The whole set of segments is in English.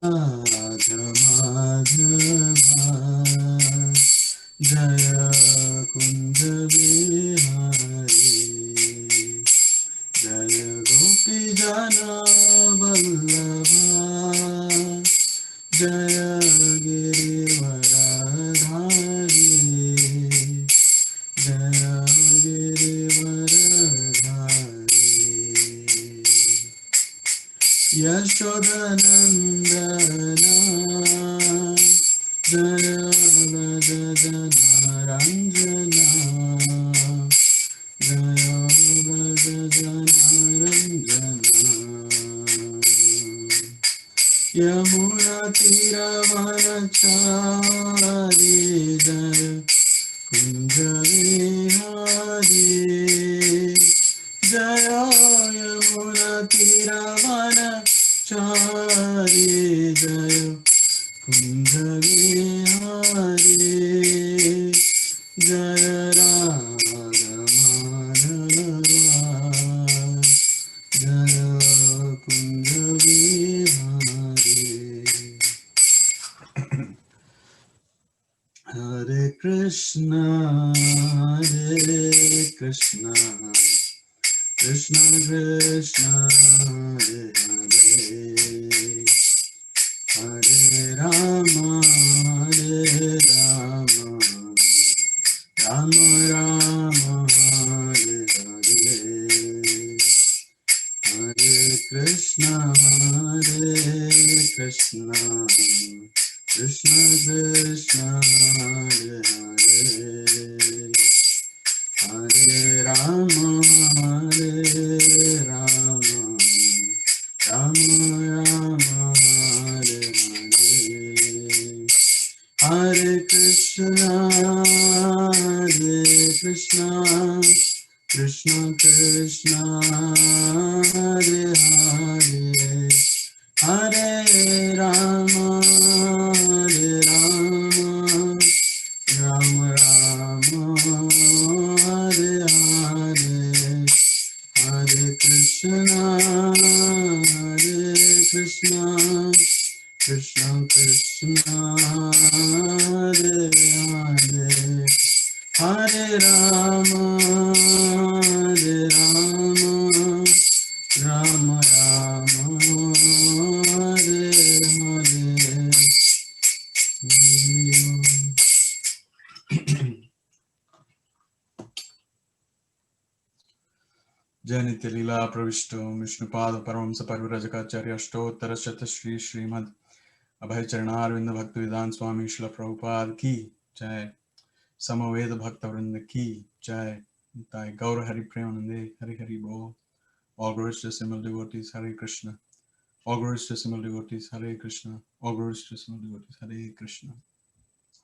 Madhava Jaya Kunja Vihari Jaya Gopi Jana Vallabha Jaya Girivaradhari Jaya Girivaradhari Yashodanandana Jaya Rajanararanjana Jaya Rajanararanjana Yamuna Tiravanachari Jaya Kunja Vihari Jaya Yamuna Tiravanachari Jaya Kunja Vihari Jaya Radhamadhava Jaya Kunja Vihari Hare Krishna Krishna Krishna Hare Hare Hare Rama Rama Rama Hare Hare Hare Krishna Krishna Krishna Hare Hare Hare Rama Rama Rama Hare Hare Hare Krishna Krishna Krishna Hare Hare Hare Rama Rama Rama Hare Hare Hare Krishna Krishna Krishna Hare Hare Hare Rama Rama Rama Hare Hare Janitya Lila Pravishto Vishnupada Paramsa Parvirajakacharya Ashtottara Shatashri Srimad Abhay Charanarvinda Bhaktivedanta Swami Srila Prabhupada Ki Jai Samaveda Bhaktavrinda Ki Jai Nitai Gaura Hari Premanande Hari Hari Bo All glories to simple devotees Hare Krishna All glories to simple devotees Hare Krishna All glories to simple devotees Hare Krishna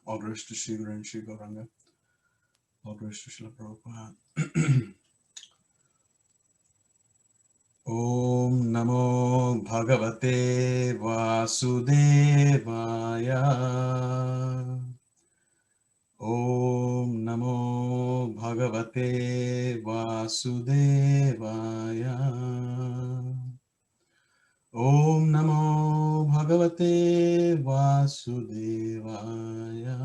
All glories to Shri Guru and Shri Gauranga All glories to Srila Prabhupada Om Namo Bhagavate Vasudevaya Om Namo Bhagavate Vasudevaya Om Namo Bhagavate Vasudevaya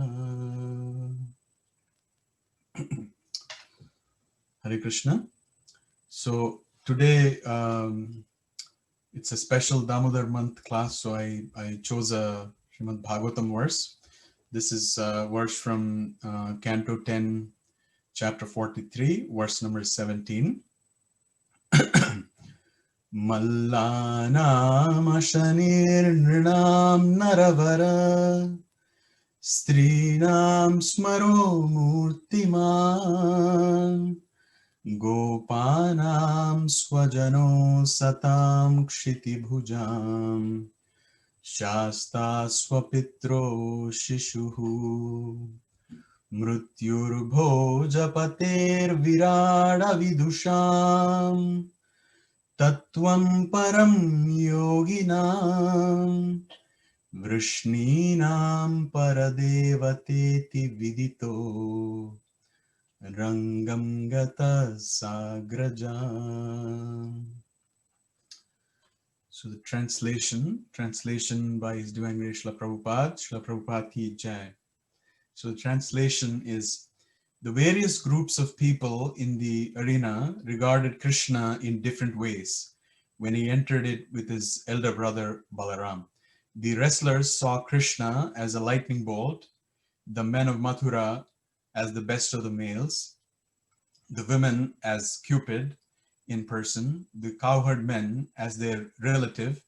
Hare Krishna. So today it's a special Damodar month class, so I chose a Srimad Bhagavatam verse. This is a verse from Canto 10, Chapter 43, verse number 17. Mallanam ashanir nrinam naravara Strinam smaro murtiman Gopanam swajano satam kshitibhujam Shasta swapitro shishuhu Mrutyurbhojapater virada vidusham Tattvam param yoginam Vrishninam paradevateti vidito Rangam gata sagraja. So the translation by His Divine Grace Srila Prabhupada Ki Jai. So the translation is, the various groups of people in the arena regarded Krishna in different ways when he entered it with his elder brother Balaram. The wrestlers saw Krishna as a lightning bolt, the men of Mathura as the best of the males, the women as Cupid in person, the cowherd men as their relative,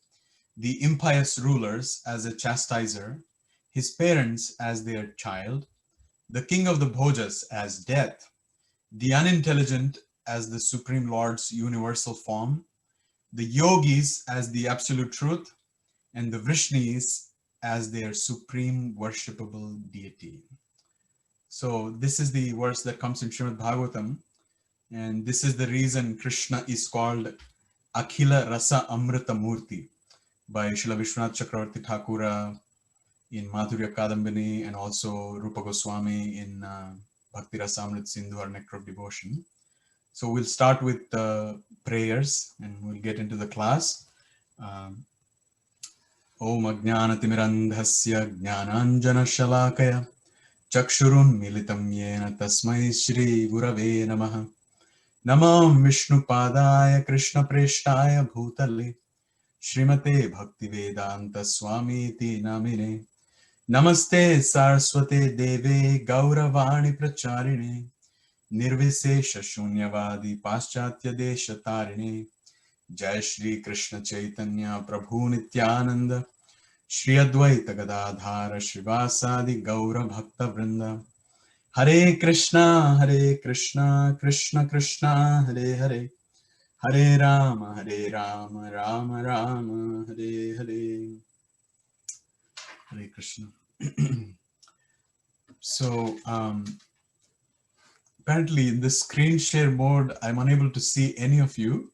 the impious rulers as a chastiser, his parents as their child, the king of the Bhojas as death, the unintelligent as the Supreme Lord's universal form, the yogis as the absolute truth, and the Vrishnis as their supreme worshipable deity. So this is the verse that comes in Srimad Bhagavatam, and this is the reason Krishna is called Akhila Rasa Amrita Murti by Srila Vishwanath Chakravarti Thakura in Madhurya Kadambini, and also Rupa Goswami in Bhakti Rasamrit Sindhu or Nectar of Devotion. So we'll start with prayers and we'll get into the class. Om Ajnanatimirandhasya Jnananjana Shalakaya Chakshurun Militam Yena Tasmai Shri Gurave Namaha Namam Vishnu Padaya Krishna Preshtaya Bhutale Srimate Bhaktivedanta Swami Ti Namine Namaste Saraswate Deve Gauravani Pracharine Nirvisesha Shunyavadi Paschatya Desha Tarini Jai Shri Krishna Chaitanya Prabhu Nityananda Shri Advaita Gadadhara Shrivasadi Gaura Bhakta Vrinda Hare Krishna Krishna Krishna Hare Hare Hare Rama Rama Rama Hare Hare. Hare Krishna. So apparently in the screen share mode, I'm unable to see any of you.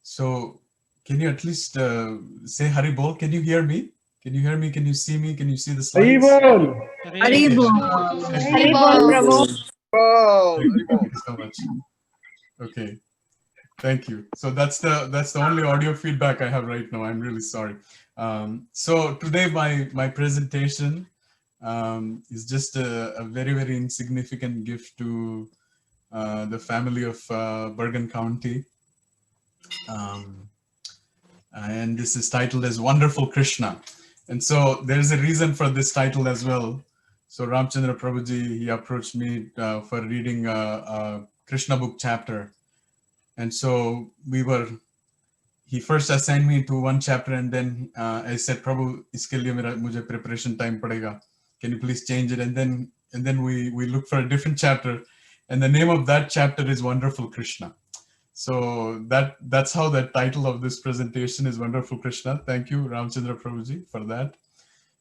So can you at least say Hari Bol? Can you hear me? Can you hear me? Can you see me? Can you see the slides? Haribol. Haribol. Haribol, Prabhu. Thank you so much. Okay. Thank you. So that's the only audio feedback I have right now. I'm really sorry. So today my presentation is just a very, very insignificant gift to the family of Bergen County. And this is titled as Wonderful Krishna. And so there's a reason for this title as well. So Ramchandra Prabhuji, he approached me for reading a Krishna book chapter. And so he first assigned me to one chapter, and then I said, Prabhu, iske liye mujhe preparation time padega. Can you please change it? And then we look for a different chapter, and the name of that chapter is Wonderful Krishna. So that's how the title of this presentation is, Wonderful Krishna. Thank you, Ramchandra Prabhuji, for that.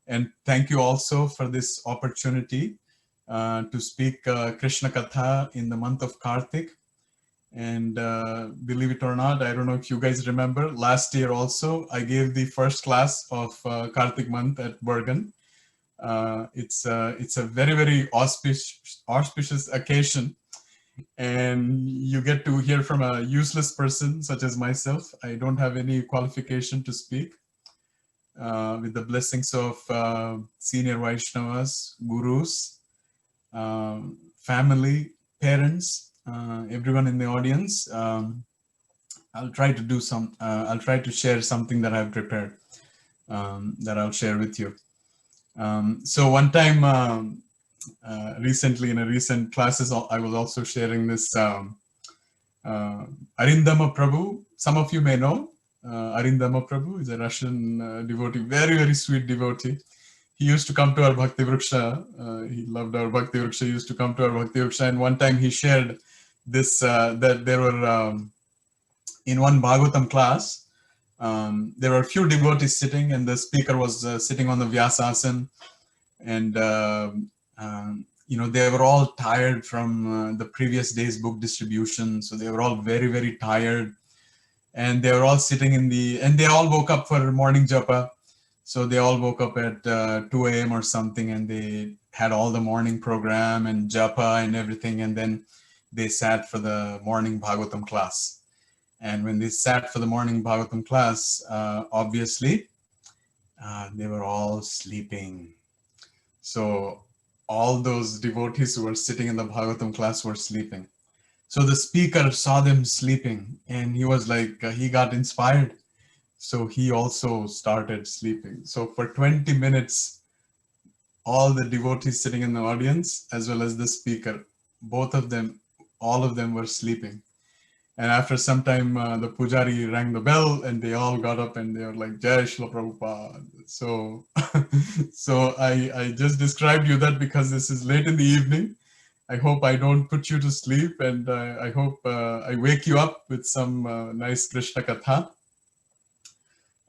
And thank you also for this opportunity to speak Krishna Katha in the month of Kartik. And believe it or not, I don't know if you guys remember, last year also, I gave the first class of Kartik month at Bergen. It's a very, very auspicious occasion. And you get to hear from a useless person such as myself. I don't have any qualification to speak. With the blessings of senior Vaishnavas, gurus, family, parents, everyone in the audience, I'll try to share something that I've prepared that I'll share with you. So one time, recently in a recent classes, I was also sharing this Arindama Prabhu. Some of you may know Arindama Prabhu is a Russian devotee, very, very sweet devotee. He used to come to our Bhakti Vriksha. He loved our Bhakti Vriksha. He used to come to our Bhakti Vriksha. And one time he shared this, that there were, in one Bhagavatam class, there were a few devotees sitting, and the speaker was sitting on the Vyasasana. And, they were all tired from the previous day's book distribution. So they were all very, very tired. And they were all sitting and they all woke up for morning japa. So they all woke up at 2 a.m. or something, and they had all the morning program and japa and everything. And then they sat for the morning Bhagavatam class. And when they sat for the morning Bhagavatam class, obviously, they were all sleeping. So all those devotees who were sitting in the Bhagavatam class were sleeping. So the speaker saw them sleeping, and he was like, he got inspired. So he also started sleeping. So for 20 minutes, all the devotees sitting in the audience, as well as the speaker, both of them, all of them were sleeping. And after some time, the pujari rang the bell, and they all got up and they were like, Jai Shila Prabhupada. So, so I just described you that because this is late in the evening. I hope I don't put you to sleep, and I hope I wake you up with some nice Krishna Katha.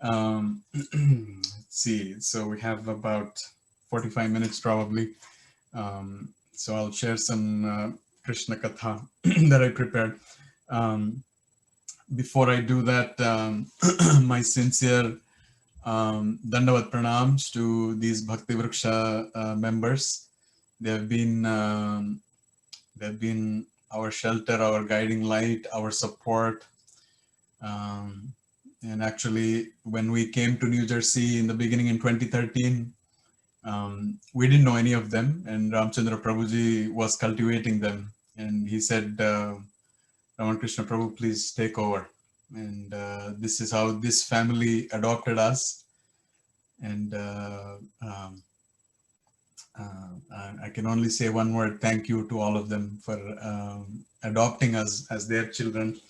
Let's see. So we have about 45 minutes probably. So I'll share some Krishna Katha that I prepared. Before I do that, my sincere Dandavat Pranams to these Bhakti Vriksha members. They've been our shelter, our guiding light, our support. And actually, when we came to New Jersey in the beginning in 2013, we didn't know any of them, and Ramchandra Prabhuji was cultivating them. And he said, Raman Krishna Prabhu, please take over. And this is how this family adopted us. And I can only say one word: thank you to all of them for adopting us as their children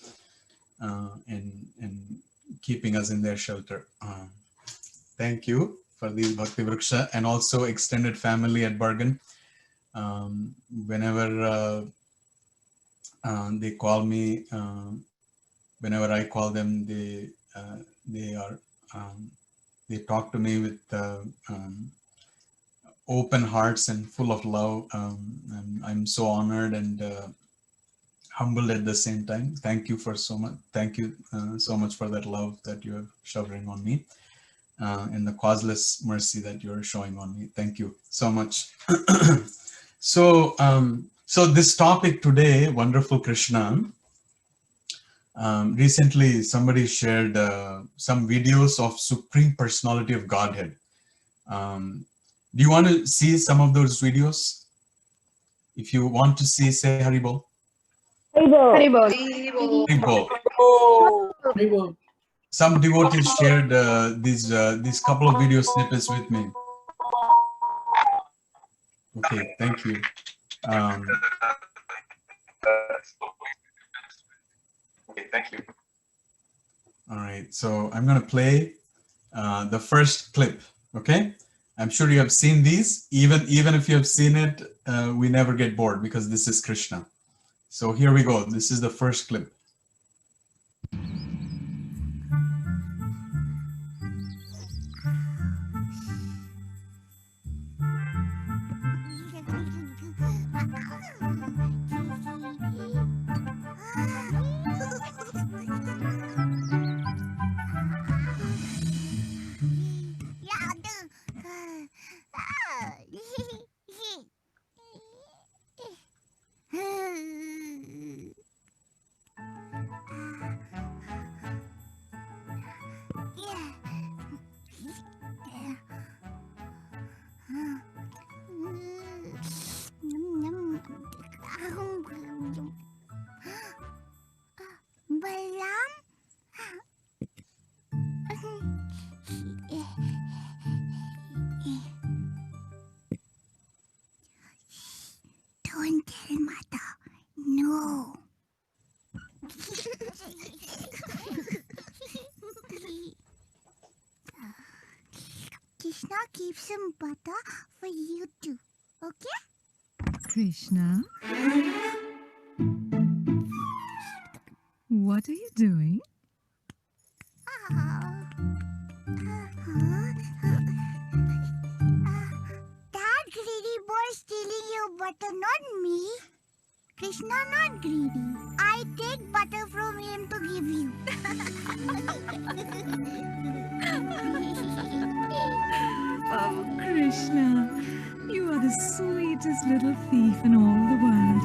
and keeping us in their shelter. Thank you for these Bhakti Vriksha and also extended family at Bergen. Whenever they call me, whenever I call them, they talk to me with open hearts and full of love. And I'm so honored and humbled at the same time. Thank you for so much. Thank you so much for that love that you are showering on me and the causeless mercy that you're showing on me. Thank you so much. So, so this topic today, Wonderful Krishna. Recently, somebody shared some videos of Supreme Personality of Godhead. Do you want to see some of those videos? If you want to see, say Haribol. Haribol. Haribol. Some devotees shared these couple of video snippets with me. Okay, thank you. Okay, thank you. All right, so I'm going to play the first clip. Okay, I'm sure you have seen these. Even if you have seen it, we never get bored because this is Krishna. So here we go. This is the first clip. Don't tell Mother. No. Krishna, keep some butter for you too. Okay? Krishna? What are you doing? That greedy boy stealing your butter, not me. Krishna not greedy. I take butter from him to give you. Oh, Krishna, you are the sweetest little thief in all the world.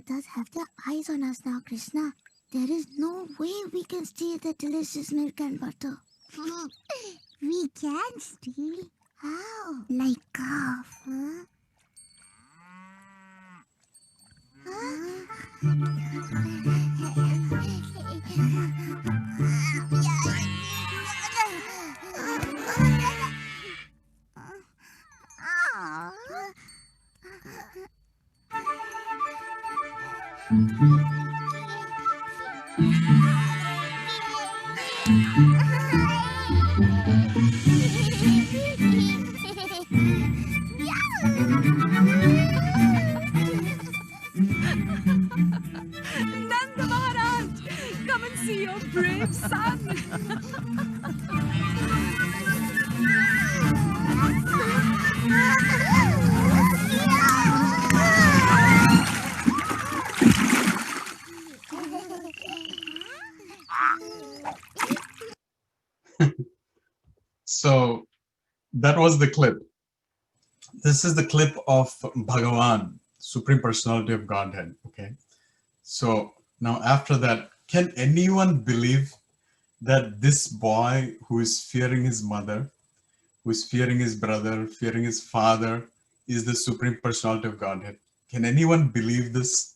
does have their eyes on us now, Krishna. There is no way we can steal the delicious milk and butter. We can steal. How? Like calf. Huh? Nanda Maharaj, come and see your brave son. So that was the clip. This is the clip of Bhagavan, Supreme Personality of Godhead. Okay. So now after that, can anyone believe that this boy who is fearing his mother, who is fearing his brother, fearing his father, is the Supreme Personality of Godhead? Can anyone believe this?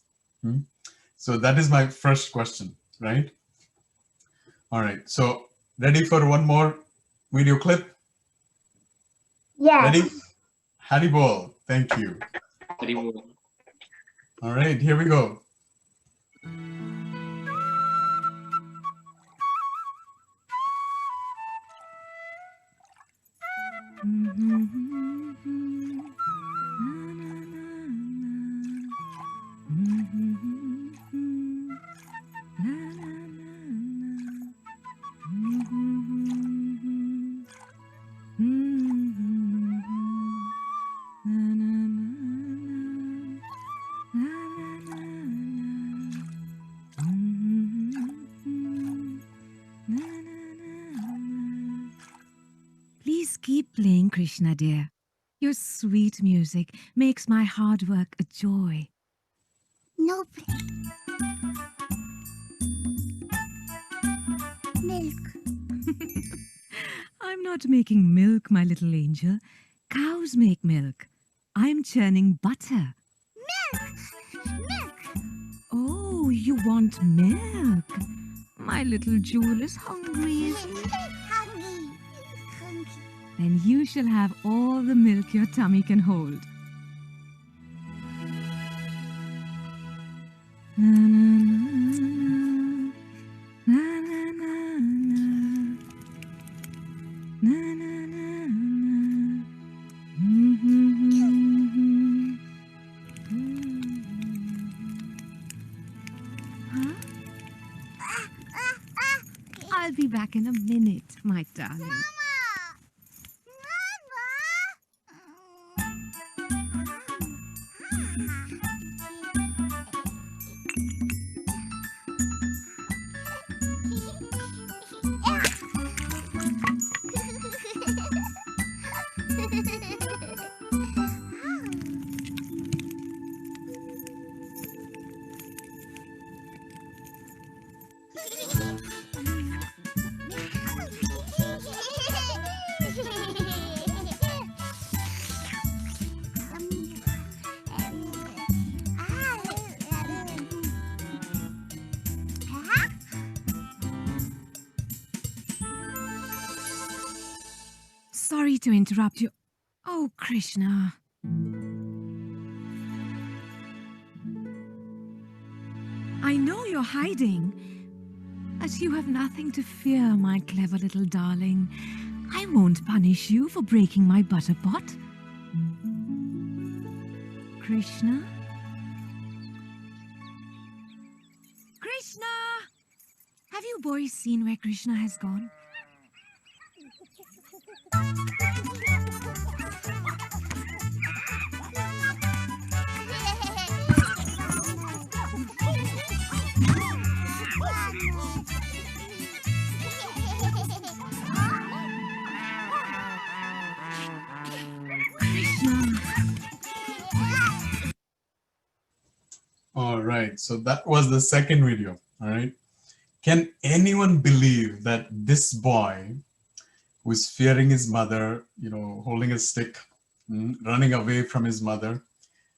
So that is my first question, right? All right. So ready for one more video clip? Yes. Ready? Haribol. Thank you. Haribol. All right, here we go. Please keep playing, Krishna dear. Your sweet music makes my hard work a joy. No milk. I'm not making milk, my little angel. Cows make milk. I'm churning butter. Milk. Oh, you want milk? My little jewel is hungry, isn't it? Hungry. Then you shall have all the milk your tummy can hold. Na, na, na, na, na, na, na. Na, na, na, na. Huh? I'll be back in a minute, my darling. Sorry to interrupt you. Oh, Krishna. I know you're hiding, but you have nothing to fear, my clever little darling. I won't punish you for breaking my butter pot. Krishna? Krishna! Have you boys seen where Krishna has gone? All right. right, so that was the second video. All right, can anyone believe that this boy who is fearing his mother, holding a stick, running away from his mother,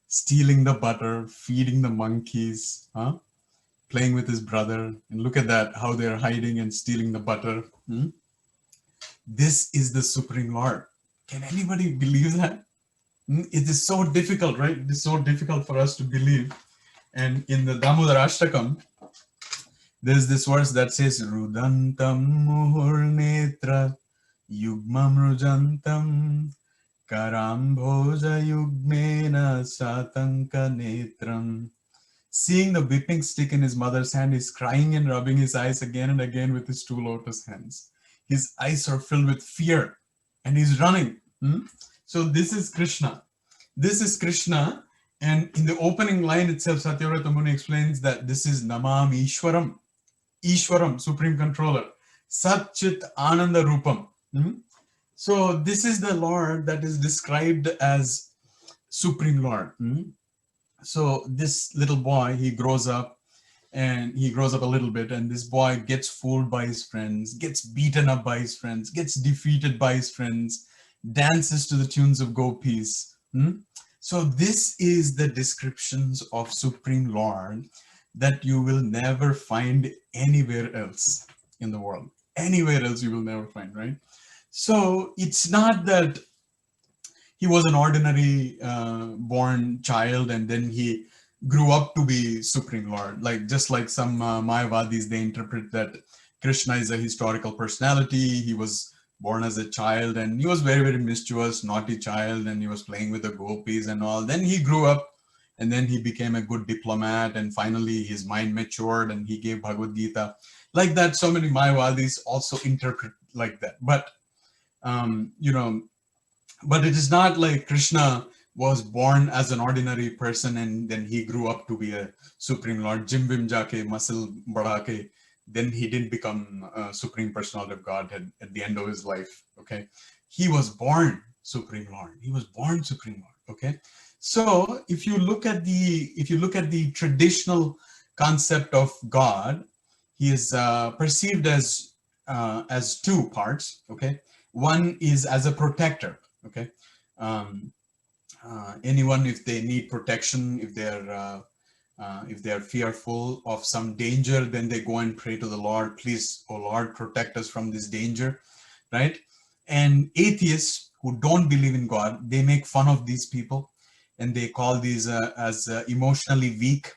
stealing the butter, feeding the monkeys, playing with his brother, and look at that, how they're hiding and stealing the butter. This is the Supreme Lord. Can anybody believe that? It is so difficult, right? It is so difficult for us to believe. And in the Damodara Ashtakam, there's this verse that says, Rudantam muhurnetra yugmam rujantam karambhoja yugmena satanka netram. Seeing the whipping stick in his mother's hand, he's crying and rubbing his eyes again and again with his two lotus hands. His eyes are filled with fear and he's running. So this is Krishna. This is Krishna. And in the opening line itself, Satyavrata Muni explains that this is Namam Ishwaram. Ishwaram, Supreme Controller. Sat Chit Ananda Rupam. So this is the Lord that is described as Supreme Lord. So this little boy, he grows up a little bit, and this boy gets fooled by his friends, gets beaten up by his friends, gets defeated by his friends, dances to the tunes of gopis. So this is the descriptions of Supreme Lord that you will never find anywhere else in the world. Anywhere else you will never find, right? So it's not that he was an ordinary born child and then he grew up to be Supreme Lord. Just like some Mayavadis, they interpret that Krishna is a historical personality. He was born as a child and he was very, very mischievous, naughty child, and he was playing with the gopis and all. Then he grew up and then he became a good diplomat, and finally his mind matured and he gave Bhagavad Gita. Like that, so many Mayavadis also interpret like that. But, but it is not like Krishna was born as an ordinary person and then he grew up to be a Supreme Lord. Jim Vim Jake, muscle badake, then he didn't become a Supreme Personality of Godhead at the end of his life. Okay, he was born Supreme Lord. He was born Supreme Lord. Okay, so if you look at the traditional concept of God, he is perceived as two parts. Okay, one is as a protector. Okay, anyone, if they need protection, if they're fearful of some danger, then they go and pray to the Lord. Please, oh Lord, protect us from this danger, right? And atheists who don't believe in God, they make fun of these people and they call these as emotionally weak.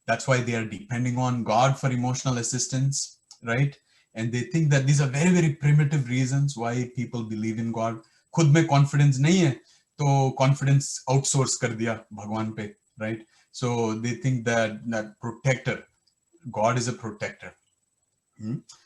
That's why they are depending on God for emotional assistance, right? And they think that these are very, very primitive reasons why people believe in God. खुद में confidence नहीं है, तो confidence outsource कर दिया भगवान पे, right? So they think that protector, God is a protector.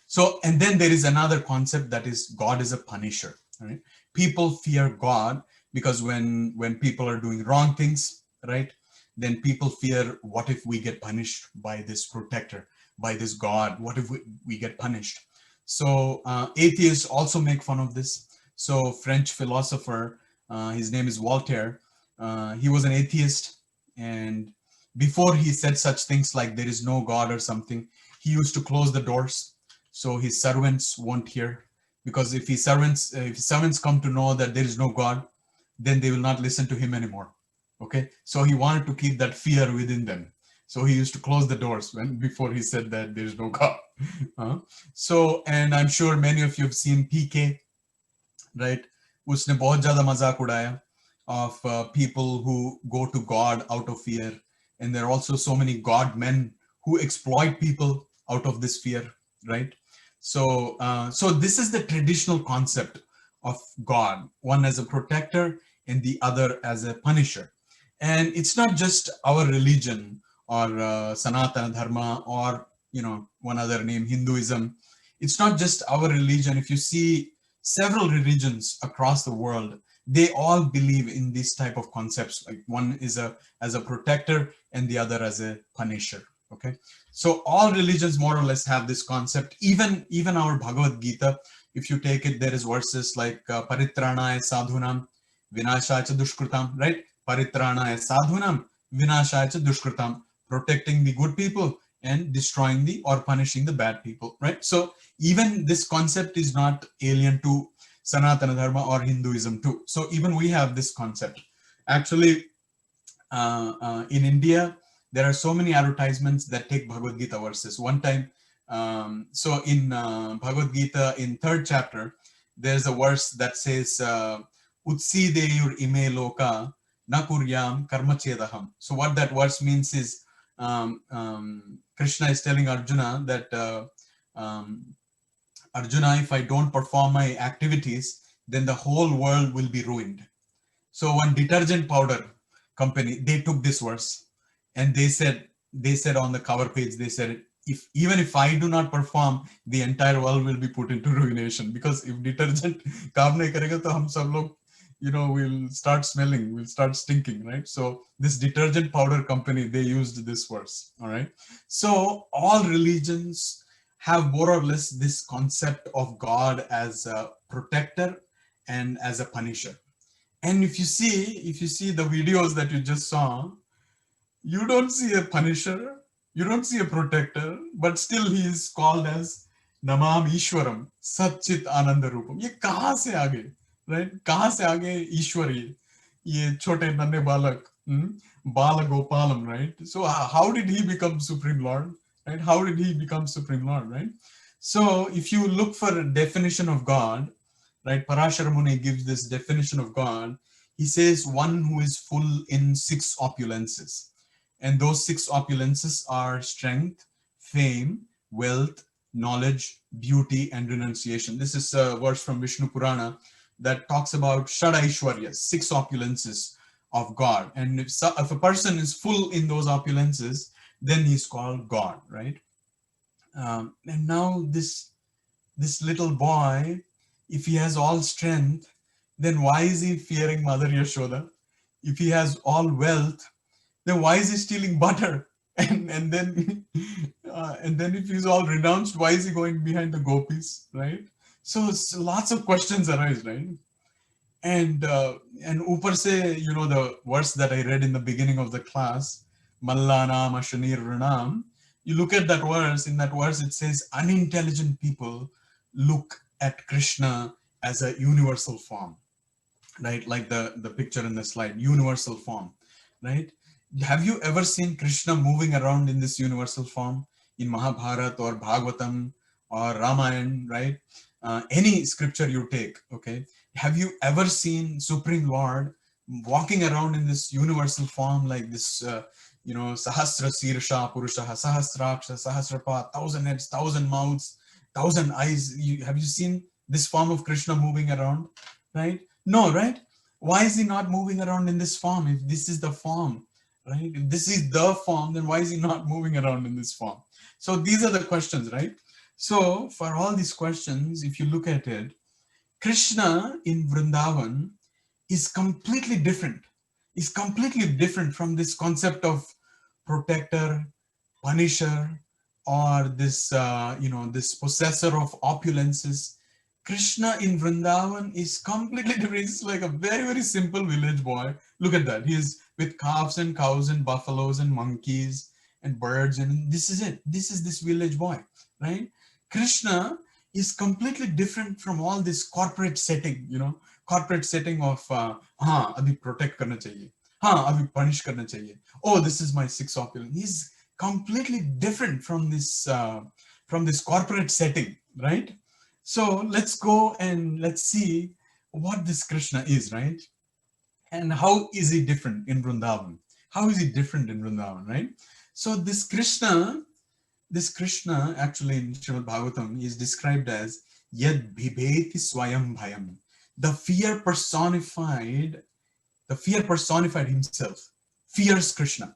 So, and then there is another concept that is God is a punisher, right? People fear God because when people are doing wrong things, right? Then people fear, what if we get punished by this protector, by this God? What if we get punished? So atheists also make fun of this. So French philosopher, his name is Voltaire, he was an atheist, and before he said such things like there is no God or something, he used to close the doors so his servants won't hear, because if his servants come to know that there is no God, then they will not listen to him anymore. Okay, so he wanted to keep that fear within them, so he used to close the doors before he said that there is no God. So, and I'm sure many of you have seen PK, right? उसने बहुत ज़्यादा मजाक उड़ाया of people who go to God out of fear, and there are also so many God men who exploit people out of this fear, right? So, so this is the traditional concept of God, one as a protector and the other as a punisher. And it's not just our religion or Sanatana Dharma or one other name, Hinduism. It's not just our religion. If you see several religions across the world, they all believe in this type of concepts. Like one is as a protector and the other as a punisher. Okay, so all religions more or less have this concept. Even our Bhagavad Gita, if you take it, there is verses like Paritranaya Sadhunam Vinashaya Dushkritam, right? Paritranaya Sadhunam Vinashaya Dushkritam. protecting the good people and destroying the or punishing the bad people, right? So even this concept is not alien to Sanatana Dharma or Hinduism too. So even we have this concept. Actually, in India, there are so many advertisements that take Bhagavad Gita verses. One time, so in Bhagavad Gita, in third chapter, there's a verse that says, Utsideyur ime loka na kuryam karma chedaham. So what that verse means is, Krishna is telling Arjuna that, Arjuna, if I don't perform my activities, then the whole world will be ruined. So one detergent powder company, they took this verse and they said on the cover page, they said, if even if I do not perform, the entire world will be put into ruination, because if detergent काम नहीं करेगा तो हम सब लोग, we'll start smelling, we'll start stinking, right? So this detergent powder company, they used this verse. All right. So all religions have more or less this concept of God as a protector and as a punisher. And if you see the videos that you just saw, you don't see a punisher, you don't see a protector, but still he is called as Namam Ishwaram, Satchit Ananda Rupam. ये कहाँ से आ गए, right? कहाँ से आ गए ईश्वर ये छोटे नन्हे बालक, Bala Gopalam, right? So how did he become Supreme Lord, right? How did he become Supreme Lord, right? So if you look for a definition of God, right, Parashara Muni gives this definition of God. He says one who is full in 6 opulences. And those 6 opulences are strength, fame, wealth, knowledge, beauty, and renunciation. This is a verse from Vishnu Purana that talks about Shadaishwaryas, 6 opulences of God. And if a person is full in those opulences, then he's called God, right? And now this little boy, if he has all strength, then why is he fearing Mother Yashoda? If he has all wealth, then why is he stealing butter? And then if he's all renounced, why is he going behind the gopis, right? So lots of questions arise, right? And upar se, the verse that I read in the beginning of the class, Mallanam Ashanir Ranam, you look at that verse, in that verse it says unintelligent people look at Krishna as a universal form, right? Like the picture in the slide, universal form, right? Have you ever seen Krishna moving around in this universal form in Mahabharata or Bhagavatam or Ramayana, right? Any scripture you take, okay? Have you ever seen Supreme Lord walking around in this universal form like this, Sahasra Sirsha Purushaha, Sahasraksha, Sahasrapa, 1,000 heads, 1,000 mouths, 1,000 eyes? Have you seen this form of Krishna moving around, right? No, right? Why is he not moving around in this form? If this is the form, right? If this is the form, then why is he not moving around in this form? So these are the questions, right? So for all these questions, if you look at it, Krishna in Vrindavan is completely different. Is completely different from this concept of protector, punisher, or this, this possessor of opulences. Krishna in Vrindavan is completely different. He's like a very, very simple village boy. Look at that. He's with calves and cows and buffaloes and monkeys and birds. And this is it. This is this village boy, right? Krishna is completely different from all this corporate setting, corporate setting of, abhi protect karna chahiye. Abhi punish karna chahiye. Oh, this is my 6 opulence. He's completely different from this corporate setting, right? So let's go and let's see what this Krishna is, right? And how is he different in Vrindavan? How is he different in Vrindavan, right? So this Krishna actually in Srimad Bhagavatam is described as Yad Bhibeti Swayam Bhayam. The fear personified himself, fears Krishna.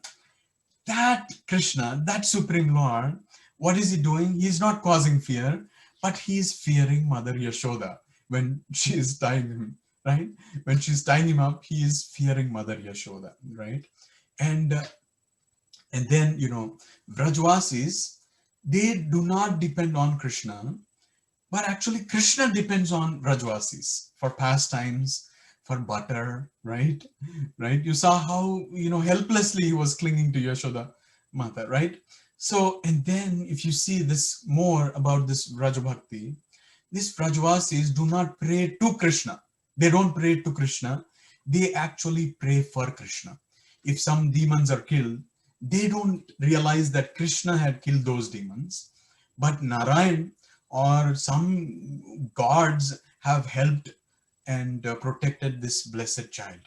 That Krishna, that Supreme Lord, what is he doing? He's not causing fear, but he is fearing Mother Yashoda when she is tying him, right? When she's tying him up, he is fearing Mother Yashoda, right? And then, Brajvasis, they do not depend on Krishna, but actually Krishna depends on Brajvasis for pastimes, for butter, right? Right? You saw how, helplessly he was clinging to Yashoda, Mata, right? So, and then if you see this more about this Raja Bhakti, these Vrajavasis do not pray to Krishna. They don't pray to Krishna. They actually pray for Krishna. If some demons are killed, they don't realize that Krishna had killed those demons, but Narayan or some gods have helped and protected this blessed child.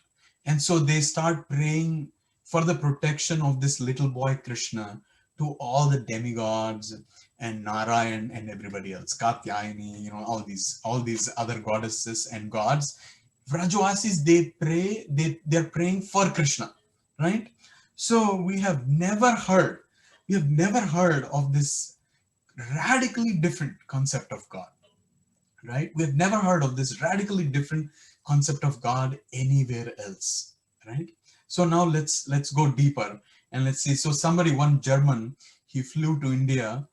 And so they start praying for the protection of this little boy Krishna to all the demigods and Narayan and everybody else, Katyayani, all these other goddesses and gods. Vrajavasis, they pray, they're praying for Krishna, right? So we have never heard of this radically different concept of God, right? We have never heard of this radically different concept of God anywhere else, right? So now let's go deeper and let's see. So one German, he flew to India,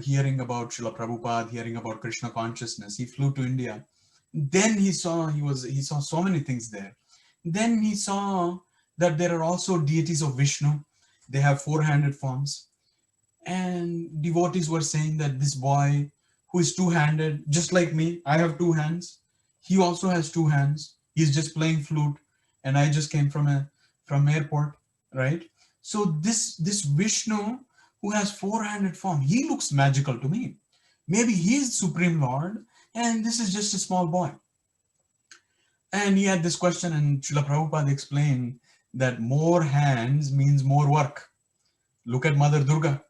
hearing about Srila Prabhupada, hearing about Krishna consciousness. He flew to India. Then he saw so many things there. Then he saw that there are also deities of Vishnu. They have four-handed forms, and devotees were saying that this boy who is two-handed, just like me, I have two hands, he also has two hands, he's just playing flute, and I just came from airport, right? So this Vishnu who has four-handed form, he looks magical to me. Maybe he is Supreme Lord and this is just a small boy. And he had this question, and Srila Prabhupada explained that more hands means more work. Look at Mother Durga.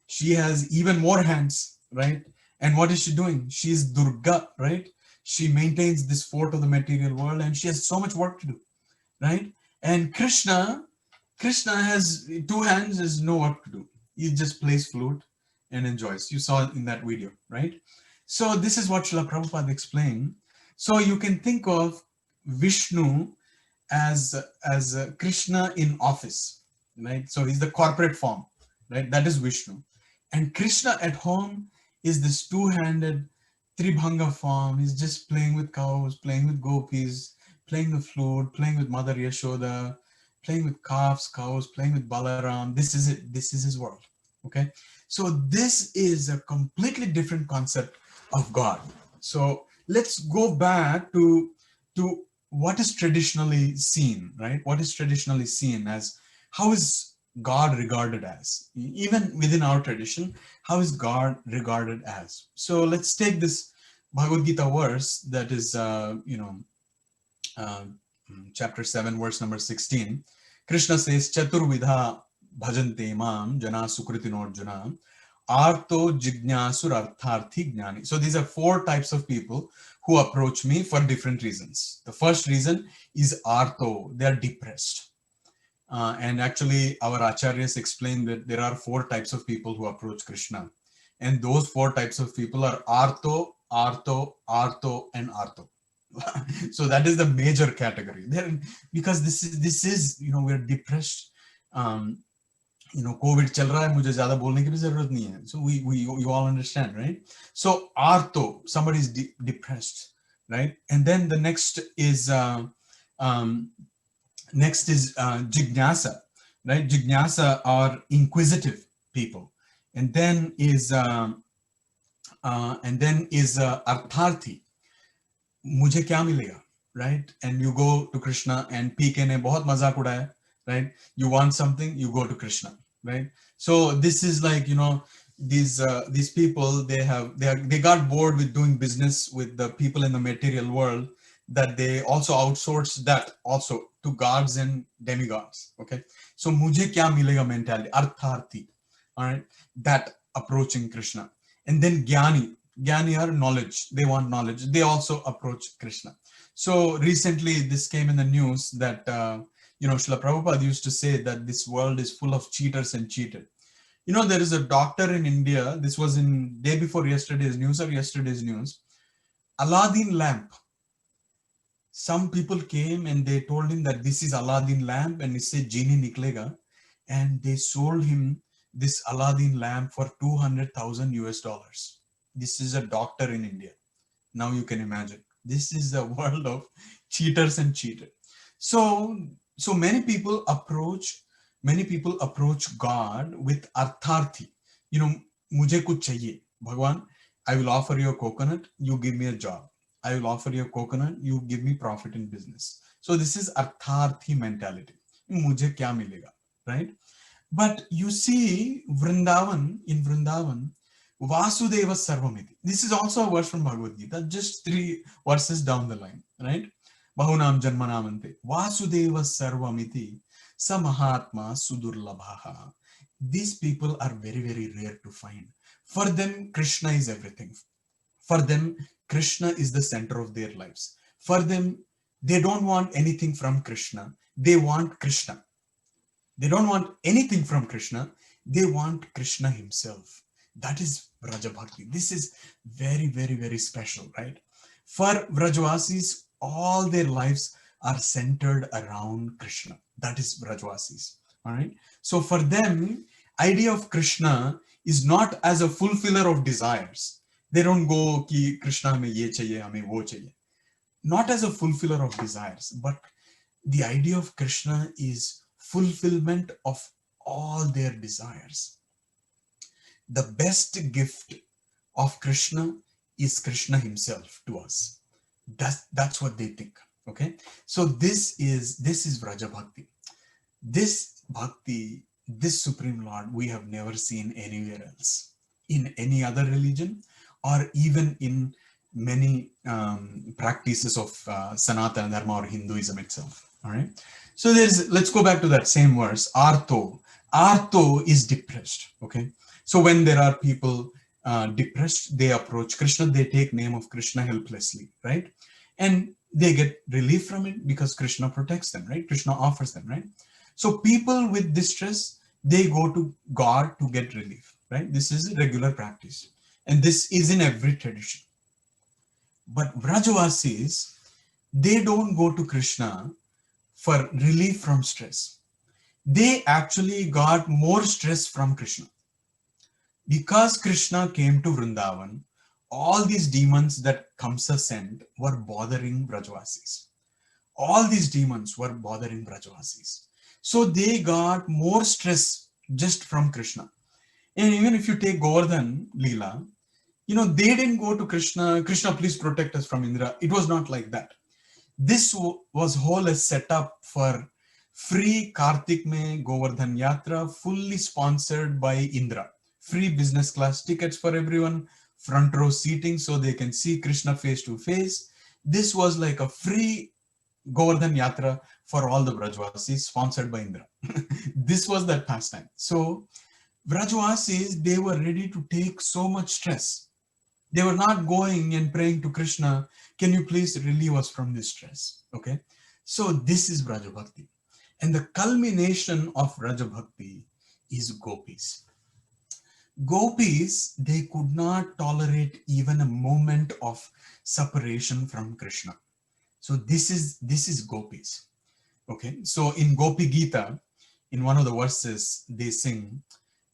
She has even more hands, right? And what is she doing? She is Durga, right? She maintains this fort of the material world and she has so much work to do, right? And Krishna has two hands, has no work to do. He just plays flute and enjoys. You saw it in that video, right? So this is what Srila Prabhupada explained. So you can think of Vishnu as Krishna in office, right? So he's the corporate form, right? That is Vishnu. And Krishna at home is this two-handed Tribhanga form. He's just playing with cows, playing with gopis, playing the flute, playing with Mother Yashoda, playing with calves, cows, playing with Balaram. This is it. This is his world. Okay. So this is a completely different concept of God. So let's go back to what is traditionally seen, right? What is traditionally seen as, how is God regarded as? Even within our tradition, how is God regarded as? So let's take this Bhagavad Gita verse that is, chapter 7, verse number 16. Krishna says, Chaturvidha bhajante mam jana sukritino arjuna arto jignasur artharthi jnani. So these are four types of people who approach me for different reasons. The first reason is arto, they are depressed. And actually our acharyas explain that there are four types of people who approach Krishna. And those four types of people are arto, arto, arto, and arto. So that is the major category there, because this is we're depressed. COVID चल रहा है, मुझे ज़्यादा बोलने की भी ज़रूरत नहीं है. So we all understand, right? So arto, somebody is depressed, right? And then the next is jignasa, right? Jignasa are inquisitive people. And then is artharthi, मुझे क्या मिलेगा, right? And you go to Krishna, and PK ने बहुत मजाक उड़ाया, right? You want something, you go to Krishna, right? So this is like, these people, they got bored with doing business with the people in the material world, that they also outsource that also to gods and demigods. Okay, so mujhe kya milega mentality, artharthi, all right, that approaching Krishna. And then Jnani are knowledge. They want knowledge. They also approach Krishna. So recently this came in the news that, Srila Prabhupada used to say that this world is full of cheaters and cheated. There is a doctor in India. This was in day before yesterday's news or yesterday's news. Aladdin lamp. Some people came and they told him that this is Aladdin lamp, and he said genie niklega. And they sold him this Aladdin lamp for $200,000. This is a doctor in India. Now you can imagine. This is the world of cheaters and cheated. So many people approach Many people approach God with artharthi. You know, mujhe kuch chahiye. Bhagwan, I will offer you a coconut, you give me a job. I will offer you a coconut, you give me profit in business. So this is artharthi mentality. Mujhe kya milega, right? But you see Vrindavan, in Vrindavan, Vasudeva Sarvamiti. This is also a verse from Bhagavad Gita, just 3 verses down the line, right? Bahunam Janmanamante. Vasudeva Sarvamiti Samahatma Sudurlabhaha. These people are very, very rare to find. For them, Krishna is everything. For them, Krishna is the center of their lives. For them, they don't want anything from Krishna. They want Krishna. They don't want anything from Krishna. They want Krishna himself. That is Vraja Bhakti. This is very, very, very special, right? For Vrajavasis, all their lives are centered around Krishna. That is Vrajavasis, all right? So for them, idea of Krishna is not as a fulfiller of desires. They don't go, ki Krishna hame ye chahiye, hame wo chahiye. Not as a fulfiller of desires, but the idea of Krishna is fulfillment of all their desires. The best gift of Krishna is Krishna himself to us. That's what they think. Okay, so this is Vraja Bhakti. This Bhakti, this Supreme Lord, we have never seen anywhere else, in any other religion, or even in many practices of Sanatana Dharma or Hinduism itself. All right. So let's go back to that same verse. Artho. Artho is depressed. Okay. So when there are people depressed, they approach Krishna, they take name of Krishna helplessly, right? And they get relief from it because Krishna protects them, right? Krishna offers them, right? So people with distress, they go to God to get relief, right? This is a regular practice. And this is in every tradition. But Vrajavasis, they don't go to Krishna for relief from stress. They actually got more stress from Krishna. Because Krishna came to Vrindavan, all these demons that Kamsa sent were bothering Vrajavasis. All these demons were bothering Vrajavasis. So they got more stress just from Krishna. And even if you take Govardhan Leela, you know, they didn't go to Krishna, Krishna, please protect us from Indra. It was not like that. This was whole a setup for free Kartik Mein Govardhan Yatra, fully sponsored by Indra. Free business class tickets for everyone, front row seating so they can see Krishna face to face. This was like a free Govardhan Yatra for all the Vrajavasis, sponsored by Indra. This was that pastime. So Vrajavasis, they were ready to take so much stress. They were not going and praying to Krishna, can you please relieve us from this stress? Okay. So this is Vraja Bhakti. And the culmination of Vraja Bhakti is Gopis. Gopis, they could not tolerate even a moment of separation from Krishna. So this is Gopis. Okay. So in Gopi Gita, in one of the verses, they sing,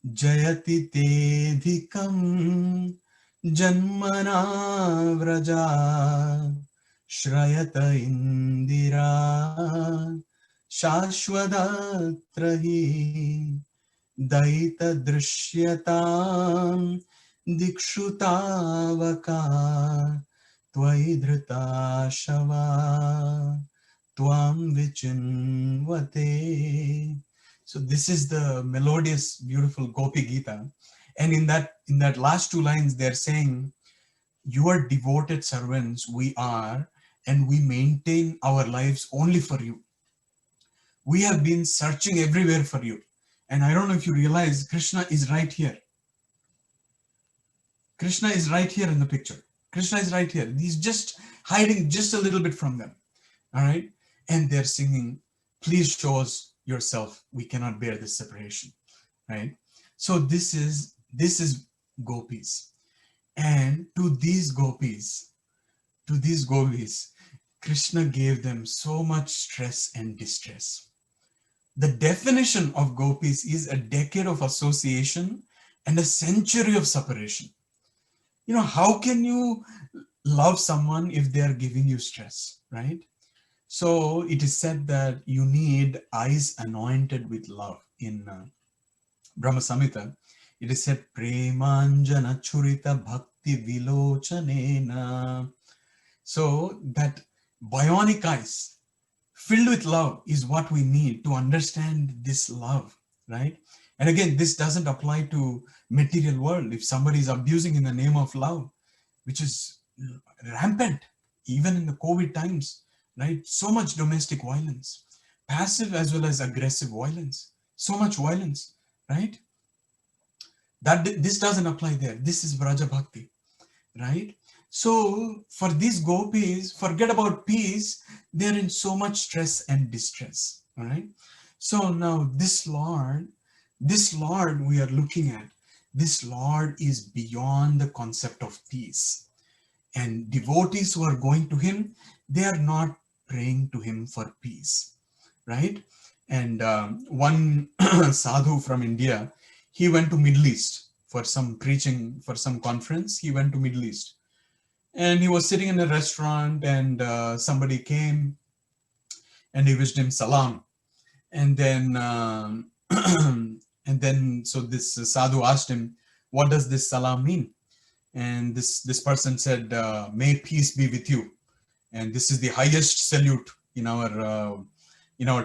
Jayati te dhikam Janmana vraja Shrayata indira Shashwadatrahi Daita drishyata Dikshutavaka Tvaidhrita shava Tvam vichinvate. So this is the melodious, beautiful Gopi Gita. And in that last 2 lines, they're saying, your devoted servants we are, and we maintain our lives only for you. We have been searching everywhere for you. And I don't know if you realize, Krishna is right here. Krishna is right here in the picture. Krishna is right here. He's just hiding just a little bit from them. All right. And they're singing, please show us yourself. We cannot bear this separation. Right. So this is Gopis. And to these gopis, Krishna gave them so much stress and distress. The definition of gopis is a decade of association and a century of separation. You know, how can you love someone if they are giving you stress, right? So it is said that you need eyes anointed with love. In Brahma Samhita, it is said, Premanjana Churita Bhakti Vilochanena. So that bionic eyes filled with love is what we need to understand this love, right? And again, this doesn't apply to material world. If somebody is abusing in the name of love, which is rampant, even in the COVID times, right? So much domestic violence, passive as well as aggressive violence, so much violence, right? That this doesn't apply there. This is Vraja Bhakti, right? So for these gopis, forget about peace. They're in so much stress and distress, all right? So now this Lord we are looking at, this Lord is beyond the concept of peace. And devotees who are going to him, they are not praying to him for peace, right? And one sadhu from India, he went to Middle East for some preaching, for some conference. He went to Middle East, and he was sitting in a restaurant, and somebody came and he wished him salam. And then and then so this sadhu asked him, what does this salam mean? And this person said, may peace be with you. And this is the highest salute in our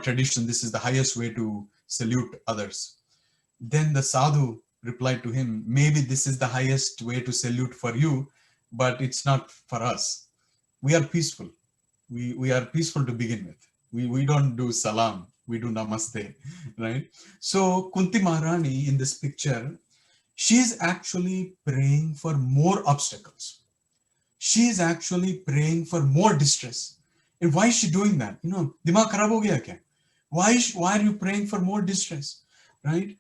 tradition. This is the highest way to salute others. Then the sadhu replied to him, maybe this is the highest way to salute for you, but it's not for us. We are peaceful. We are peaceful to begin with. We don't do salam, we do namaste, right? So Kunti Maharani in this picture, she's actually praying for more obstacles. She is actually praying for more distress. And why is she doing that? Dimag kharab ho gaya kya? Why are you praying for more distress, right?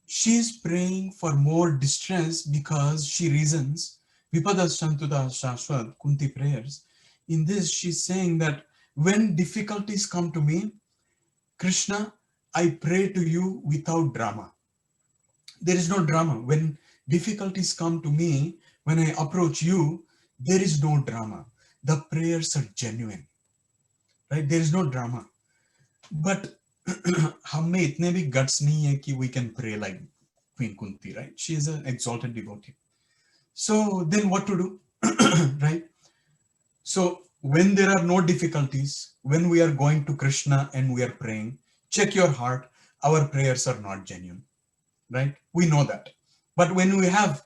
She's praying for more distress because she reasons, Vipada Santuda Shashwat, Kunti prayers. In this, she's saying that when difficulties come to me, Krishna, I pray to you without drama. There is no drama. When difficulties come to me, when I approach you, there is no drama. The prayers are genuine, right? There is no drama. But हमें इतने भी guts नहीं है कि we can pray like Queen Kunti, right? She is an exalted devotee. So then what to do, right? So when there are no difficulties, when we are going to Krishna and we are praying, check your heart. Our prayers are not genuine, right? We know that. But when we have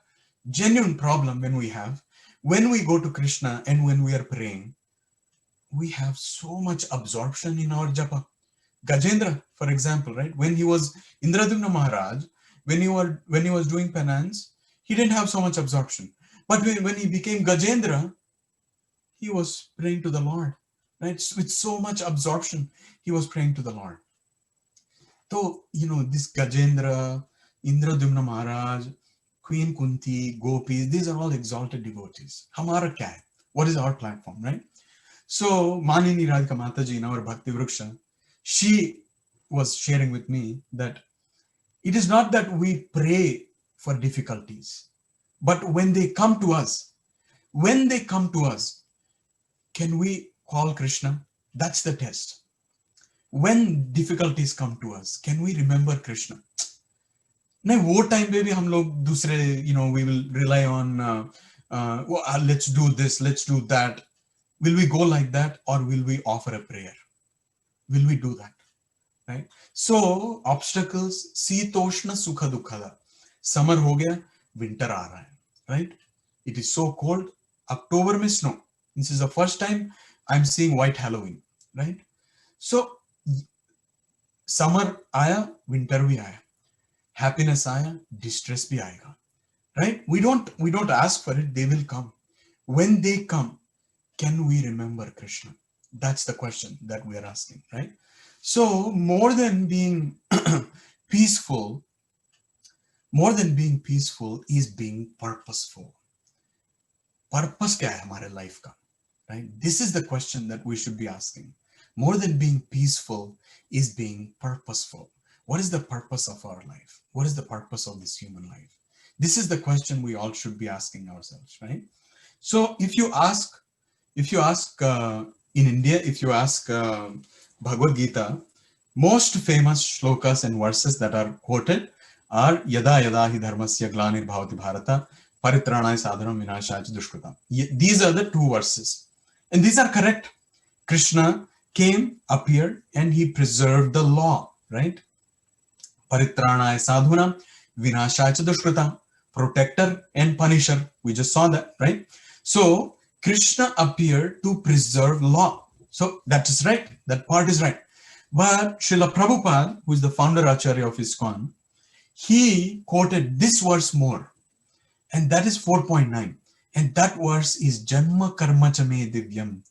genuine problem, when we go to Krishna and when we are praying, we have so much absorption in our japa. Gajendra, for example, right? When he was Indradumna Maharaj, when he was doing penance, he didn't have so much absorption. But when he became Gajendra, he was praying to the Lord, right? With so much absorption, he was praying to the Lord. So, this Gajendra, Indradumna Maharaj, Queen Kunti, Gopis, these are all exalted devotees. Hamara kya hai? What is our platform, right? So, Manini Radhika Mataji in our Bhakti Vriksha, she was sharing with me that it is not that we pray for difficulties, but when they come to us, can we call Krishna? That's the test. When difficulties come to us, can we remember Krishna? नहीं वो time पे भी हम लोग दूसरे we will rely on let's do this, let's do that. Will we go like that, or will we offer a prayer? Will we do that, right? So obstacles, शीतोष्ण सुख दुखदा. Summer हो गया, winter आ रहा है, right? It is so cold. October में snow. This is the first time I'm seeing white Halloween, right? So summer आया, winter भी आया. Happiness आया, distress भी आएगा, right? We don't ask for it, they will come. When they come, can we remember Krishna? That's the question that we are asking, right? So more than being peaceful is being purposeful. Purpose क्या है हमारे life का, right? This is the question that we should be asking. More than being peaceful is being purposeful. What is the purpose of our life? What is the purpose of this human life? This is the question we all should be asking ourselves, right? So if you ask In India, if you ask Bhagavad Gita, most famous shlokas and verses that are quoted are Yada Yada Hi Dharmasya Glanir Bhavati Bharata Paritranaya Sadhanam Vinashaya Dushkritam. These are the two verses. And these are correct. Krishna came, appeared, and he preserved the law, right? Paritranaya Sadhunam Vinashaya Dushkritam. Protector and punisher. We just saw that, right? So Krishna appeared to preserve law. So that is right. That part is right. But Srila Prabhupada, who is the founder Acharya of ISKCON, he quoted this verse more. And that is 4.9. And that verse is Janma Karma Chame Divyam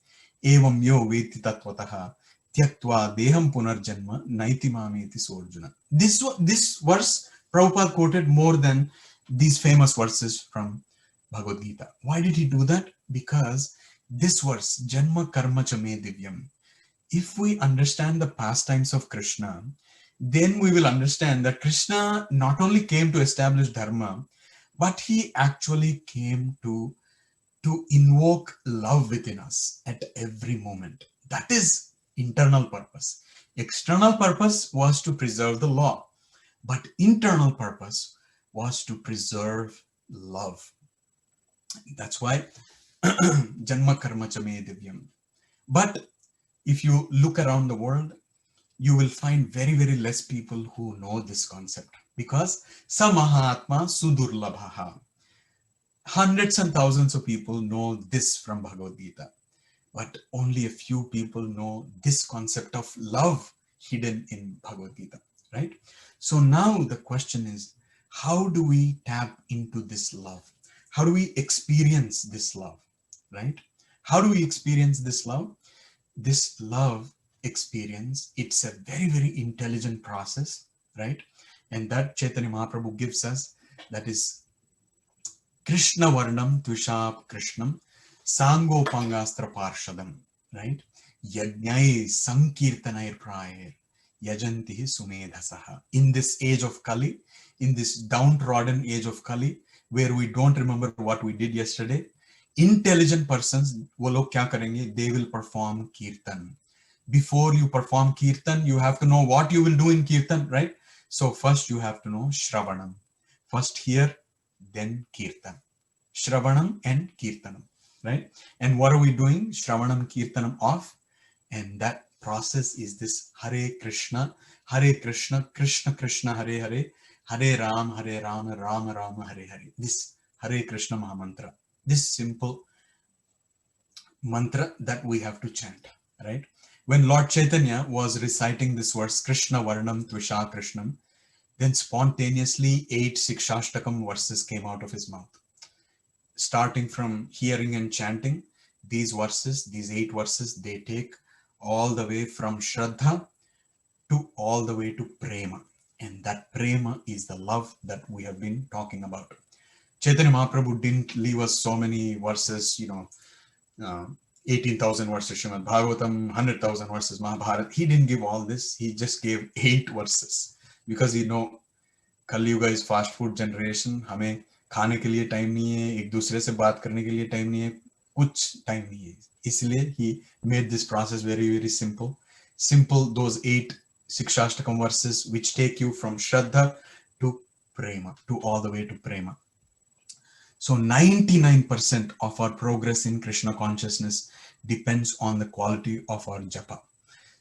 Evam Yo Veti Tatvataha Tyaktva Deham Punarjanma Naiti Mameti Sorjuna. This verse Prabhupada quoted more than these famous verses from Bhagavad Gita. Why did he do that? Because this verse, Janma Karma Chame Divyam, if we understand the pastimes of Krishna, then we will understand that Krishna not only came to establish Dharma, but he actually came to invoke love within us at every moment. That is internal purpose. External purpose was to preserve the law, but internal purpose was to preserve love. That's why Janma Karma Chame Divyam. But if you look around the world, you will find very, very less people who know this concept, because Samahatma Sudurlabhaha. Hundreds and thousands of people know this from Bhagavad Gita, but only a few people know this concept of love hidden in Bhagavad Gita, right? So now the question is, how do we tap into this love? How do we experience this love, right? How do we experience this love? This love experience, it's a very, very intelligent process, right? And that Chaitanya Mahaprabhu gives us, that is Krishna Varnam Tvishap Krishnam Sangopangastra Parshadam, right? Yajnai Sankirtanair Prayer Yajanti Sumedhasaha. In this age of Kali, in this downtrodden age of Kali, where we don't remember what we did yesterday, intelligent persons, वो लोग क्या करेंगे? They will perform kirtan. Before you perform kirtan, you have to know what you will do in kirtan, right? So first you have to know Shravanam. First hear, then kirtan. Shravanam and kirtanam, right? And what are we doing? Shravanam, kirtanam off. And that process is this Hare Krishna, Krishna Krishna, Hare Hare, Hare Rama, Rama Rama, Hare Hare. This Hare Krishna Mahamantra. This simple mantra that we have to chant, right? When Lord Chaitanya was reciting this verse, Krishna Varnam Tvisha Krishnam, then spontaneously 8 Sikshashtakam verses came out of his mouth. Starting from hearing and chanting, these verses, these 8 verses, they take all the way from Shraddha to all the way to Prema. And that Prema is the love that we have been talking about. Chaitanya Mahaprabhu didn't leave us so many verses, 18,000 verses Srimad Bhagavatam, 100,000 verses Mahabharata. He didn't give all this. He just gave 8 verses because Kali Yuga is fast food generation. हमें खाने के लिए time नहीं है, एक दूसरे से बात करने के लिए टाइम नहीं है, कुछ टाइम नहीं है. इसलिए he made this process very, very simple. Those 8 Sikshashtakam verses which take you from Shraddha to Prema, to all the way to Prema. So 99% of our progress in Krishna consciousness depends on the quality of our japa.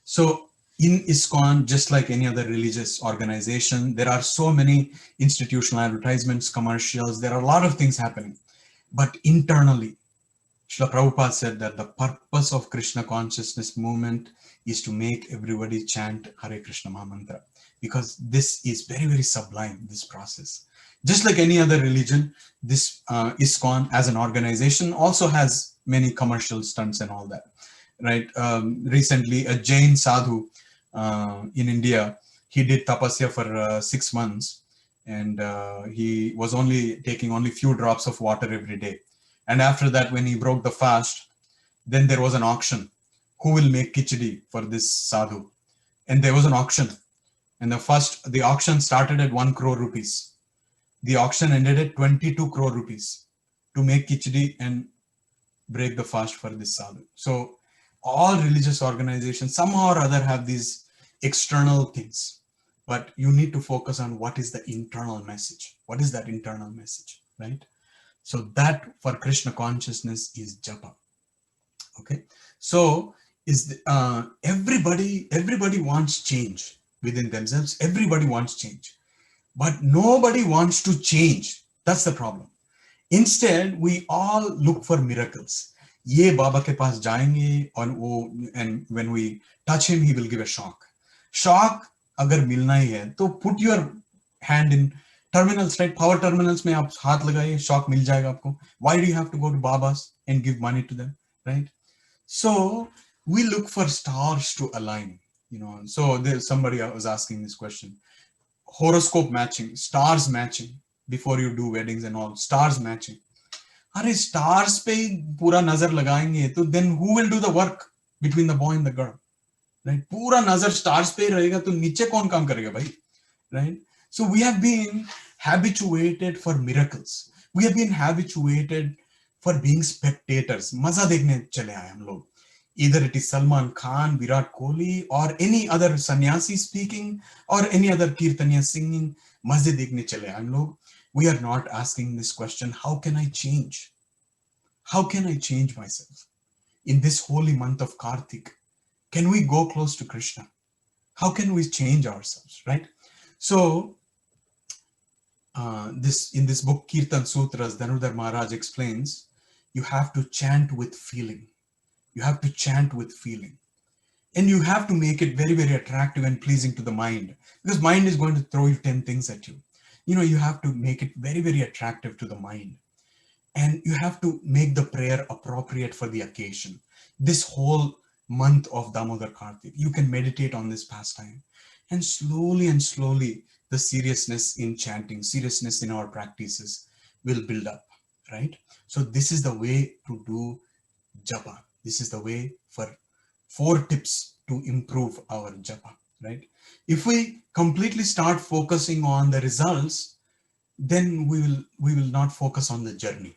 So in ISKCON, just like any other religious organization, there are so many institutional advertisements, commercials, there are a lot of things happening. But internally, Srila Prabhupada said that the purpose of Krishna consciousness movement is to make everybody chant Hare Krishna Mahamantra, because this is very, very sublime, this process. Just like any other religion, this ISKCON as an organization also has many commercial stunts and all that, right? Recently, a Jain sadhu in India, he did tapasya for 6 months, and he was taking only few drops of water every day. And after that, when he broke the fast, then there was an auction. Who will make khichdi for this sadhu? And there was an auction. And the auction started at 1 crore rupees. The auction ended at 22 crore rupees to make khichdi and break the fast for this sadhu. So all religious organizations somehow or other have these external things, but you need to focus on what is the internal message. What is that internal message, right? So that for Krishna consciousness is japa. Okay, so everybody wants change within themselves. Everybody wants change, but nobody wants to change. That's the problem. Instead, we all look for miracles. Ye Baba ke paas jayenge and when we touch him, he will give a shock. Shock agar milna hi hai, to put your hand in terminals, right? Power terminals mein aap haath lagaiye, shock mil jayega aapko. Why do you have to go to Babas and give money to them, right? So we look for stars to align, So there's somebody was asking this question. Horoscope matching, stars matching, before you do weddings and all, stars matching. Are stars pe pura nazar lagayenge, to then who will do the work between the boy and the girl? Right? Pura nazar stars pe rahega, to niche kaun kaam karega bhai? Right? So we have been habituated for miracles. We have been habituated for being spectators. Maza dekhne chale aaye hum log. Either it is Salman Khan, Virat Kohli, or any other sannyasi speaking, or any other kirtaniya singing, mazze dekhne chale hum log. We are not asking this question, how can I change? How can I change myself? In this holy month of Kartik, can we go close to Krishna? How can we change ourselves, right? So, in this book, Kirtan Sutras, Dhanurdhar Maharaj explains, you have to chant with feeling. You have to chant with feeling. And you have to make it very, very attractive and pleasing to the mind, because mind is going to throw you 10 things at you. You have to make it very, very attractive to the mind. And you have to make the prayer appropriate for the occasion. This whole month of Damodar Kartik, you can meditate on this pastime. And slowly, the seriousness in chanting, seriousness in our practices will build up, right? So this is the way to do japa. This is the way for 4 tips to improve our japa, right? If we completely start focusing on the results, then we will not focus on the journey.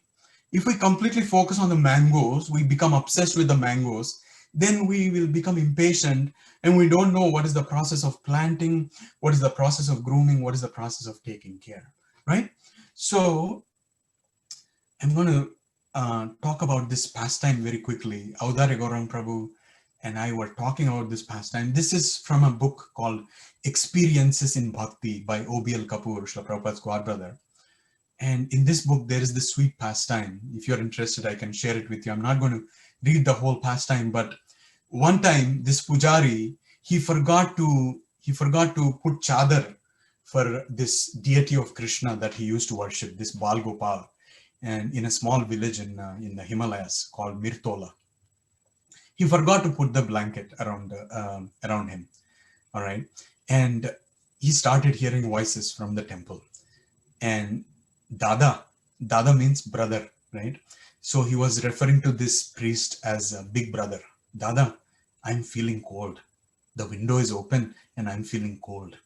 If we completely focus on the mangoes, we become obsessed with the mangoes, then we will become impatient and we don't know what is the process of planting, what is the process of grooming, what is the process of taking care, right? So I'm going to talk about this pastime very quickly. Avdare Gaurang Prabhu and I were talking about this pastime. This is from a book called Experiences in Bhakti by O.B.L. Kapoor, Srila Prabhupada's godbrother. And in this book, there is this sweet pastime. If you're interested, I can share it with you. I'm not going to read the whole pastime, but one time this pujari, he forgot to put chadar for this deity of Krishna that he used to worship, this Bal Gopal, and in a small village in the Himalayas called Mirtola. He forgot to put the blanket around him. All right, and he started hearing voices from the temple, and Dada means brother, right? So he was referring to this priest as a big brother. Dada, I'm feeling cold. The window is open and I'm feeling cold.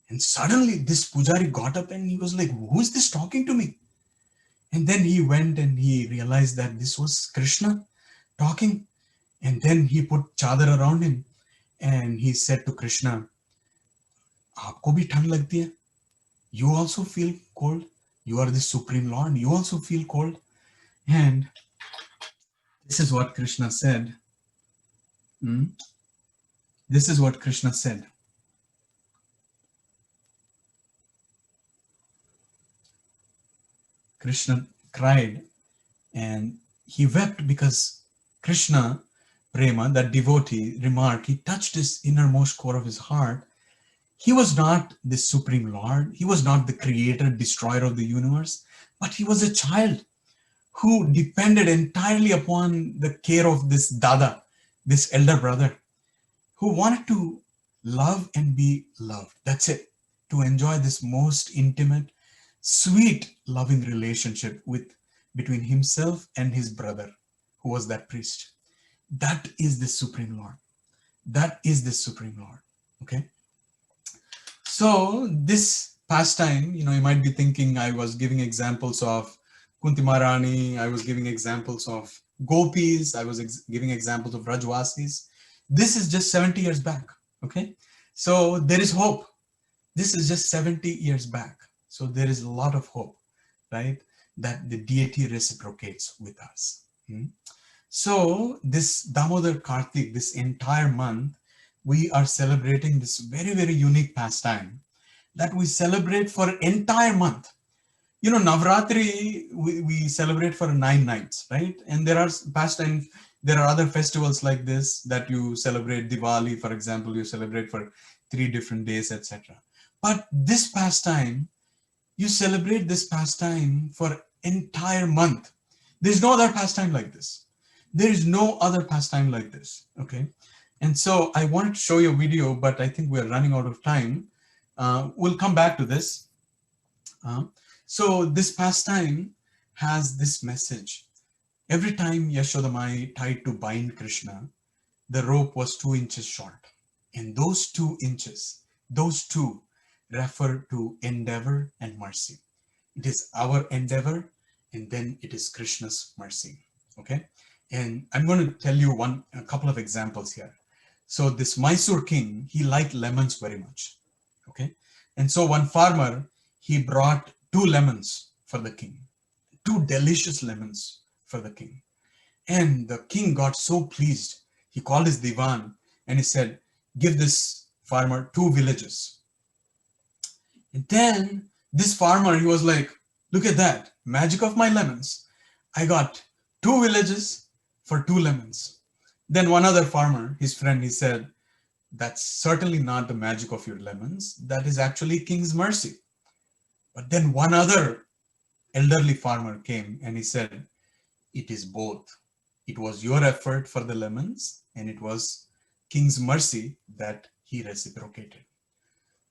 And suddenly this pujari got up and he was like, who is this talking to me? And then he went and he realized that this was Krishna talking. And then he put chadar around him and he said to Krishna, aapko bhi thand lagti hai? You also feel cold? You are the Supreme Lord. You also feel cold. And this is what Krishna said. This is what Krishna said. Krishna cried and he wept because Krishna, Prema, that devotee, remarked, he touched his innermost core of his heart. He was not the Supreme Lord. He was not the creator, destroyer of the universe, but he was a child who depended entirely upon the care of this Dada, this elder brother, who wanted to love and be loved. That's it. To enjoy this most intimate, sweet, loving relationship between himself and his brother, who was that priest. That is the Supreme Lord. That is the Supreme Lord. Okay. So this pastime, you might be thinking I was giving examples of Kunti Maharani, I was giving examples of gopis, I was giving examples of Rajwasis. This is just 70 years back, okay? So there is hope. This is just 70 years back. So there is a lot of hope, right? That the deity reciprocates with us. So this Damodar Kartik, this entire month, we are celebrating this very, very unique pastime that we celebrate for entire month. You know, Navratri, we celebrate for 9 nights, right? And there are pastimes, there are other festivals like this that you celebrate. Diwali, for example, you celebrate for 3 different days, etc. But this pastime, you celebrate this pastime for entire month. There's no other pastime like this. There is no other pastime like this, okay? And so I wanted to show you a video, but I think we're running out of time. We'll come back to this. So this pastime has this message. Every time Yashodamai tried to bind Krishna, the rope was 2 inches short. And those 2 inches, those 2 refer to endeavor and mercy. It is our endeavor, and then it is Krishna's mercy. Okay, and I'm going to tell you a couple of examples here. So this Mysore king, he liked lemons very much. Okay, and so one farmer, he brought 2 lemons for the king, 2 delicious lemons for the king. And the king got so pleased. He called his divan and he said, give this farmer 2 villages. And then this farmer, he was like, look at that, magic of my lemons. I got 2 villages for 2 lemons. Then one other farmer, his friend, he said, that's certainly not the magic of your lemons. That is actually king's mercy. But then one other elderly farmer came and he said, it is both. It was your effort for the lemons and it was king's mercy that he reciprocated.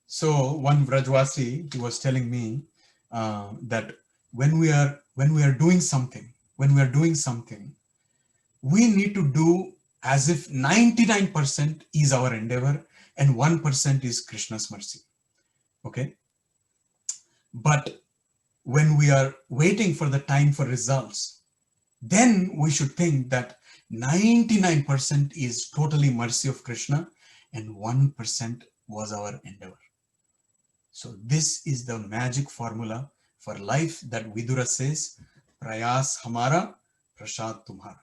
So one Vrajwasi, he was telling me that when we are doing something, we need to do as if 99% is our endeavor and 1% is Krishna's mercy. Okay. But when we are waiting for the time for results, then we should think that 99% is totally mercy of Krishna and 1% was our endeavor. So this is the magic formula for life that Vidura says, Prayas Hamara, Prashad Tumhara,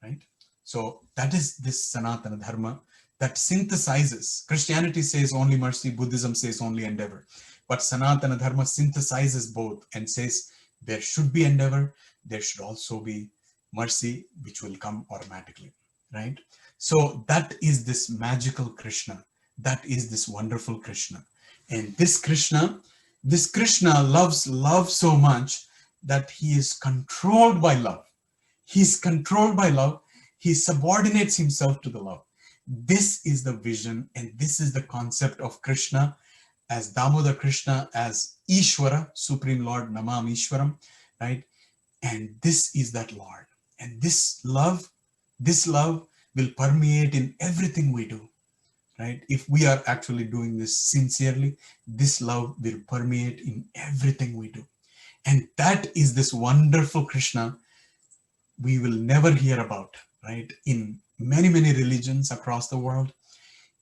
right? So that is this Sanatana Dharma that synthesizes. Christianity says only mercy, Buddhism says only endeavor. But Sanatana Dharma synthesizes both and says there should be endeavor, there should also be mercy, which will come automatically, right? So that is this magical Krishna. That is this wonderful Krishna. And this Krishna loves love so much that he is controlled by love. He's controlled by love. He subordinates himself to the love. This is the vision and this is the concept of Krishna as Damodar Krishna, as Ishvara, Supreme Lord, Namam Ishwaram, right? And this is that Lord. And this love will permeate in everything we do, right? If we are actually doing this sincerely, this love will permeate in everything we do. And that is this wonderful Krishna we will never hear about, right? In many, many religions across the world,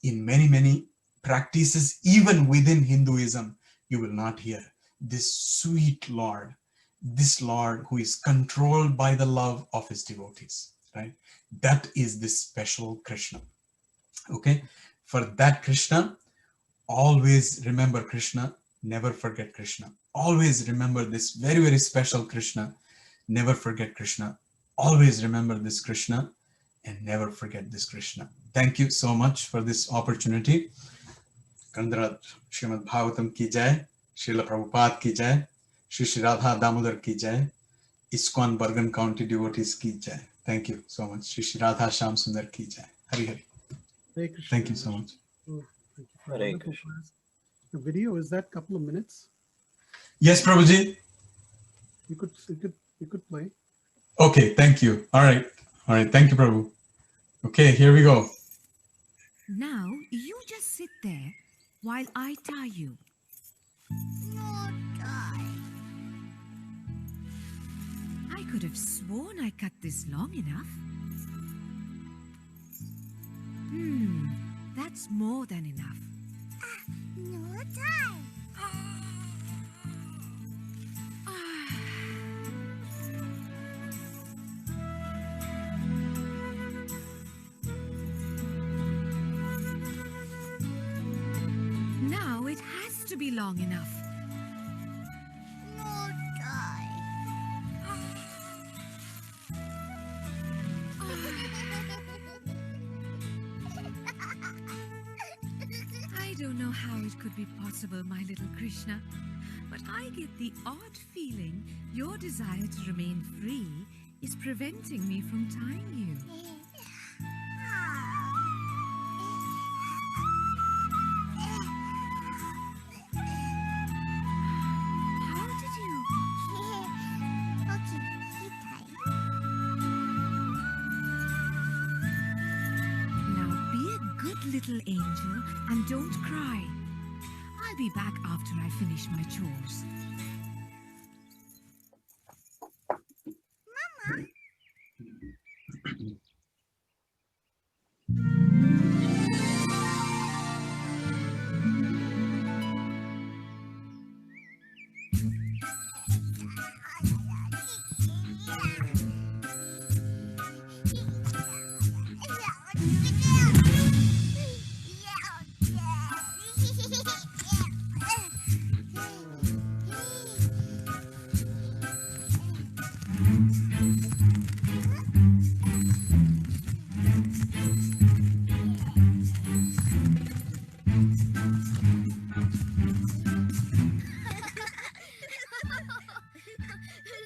in many, many practices, even within Hinduism, you will not hear this sweet Lord, this Lord who is controlled by the love of his devotees, right? That is this special Krishna, okay? For that Krishna, always remember Krishna, never forget Krishna. Always remember this very, very special Krishna, never forget Krishna. Always remember this Krishna and never forget this Krishna. Thank you so much for this opportunity. Kandarat Srimad Bhagavatam ki jai, Srila Prabhupada ki jai, Shri Radha Damodar ki jai, ISKCON Bergen County devotees ki jai. Thank you so much. Shri Radha Sham Sundar ki jai. Hari Hari. Hare Krishna. Thank you so much. Oh, thank you for Hare wonderful Krishna. class. The video, is that a couple of minutes? Yes, Prabhuji. You could play. Okay, thank you. All right. Thank you, Prabhu. Okay, here we go. Now, you just sit there while I tie you. Not die. I I could have sworn I cut this long enough. That's more than enough. No time. Now it has to be long enough. No time. I don't know how it could be possible, my little Krishna, but I get the odd feeling your desire to remain free is preventing me from tying you. How did you? Okay, sit tight. Now be a good little angel and don't cry. I'll be back after I finish my chores.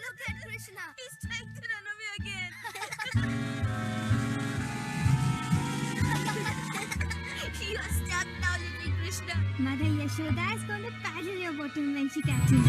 Look at Krishna. He's trying to run away again. You're stuck now, little Krishna. Mother Yashoda is going to paddle your bottom when she catches you.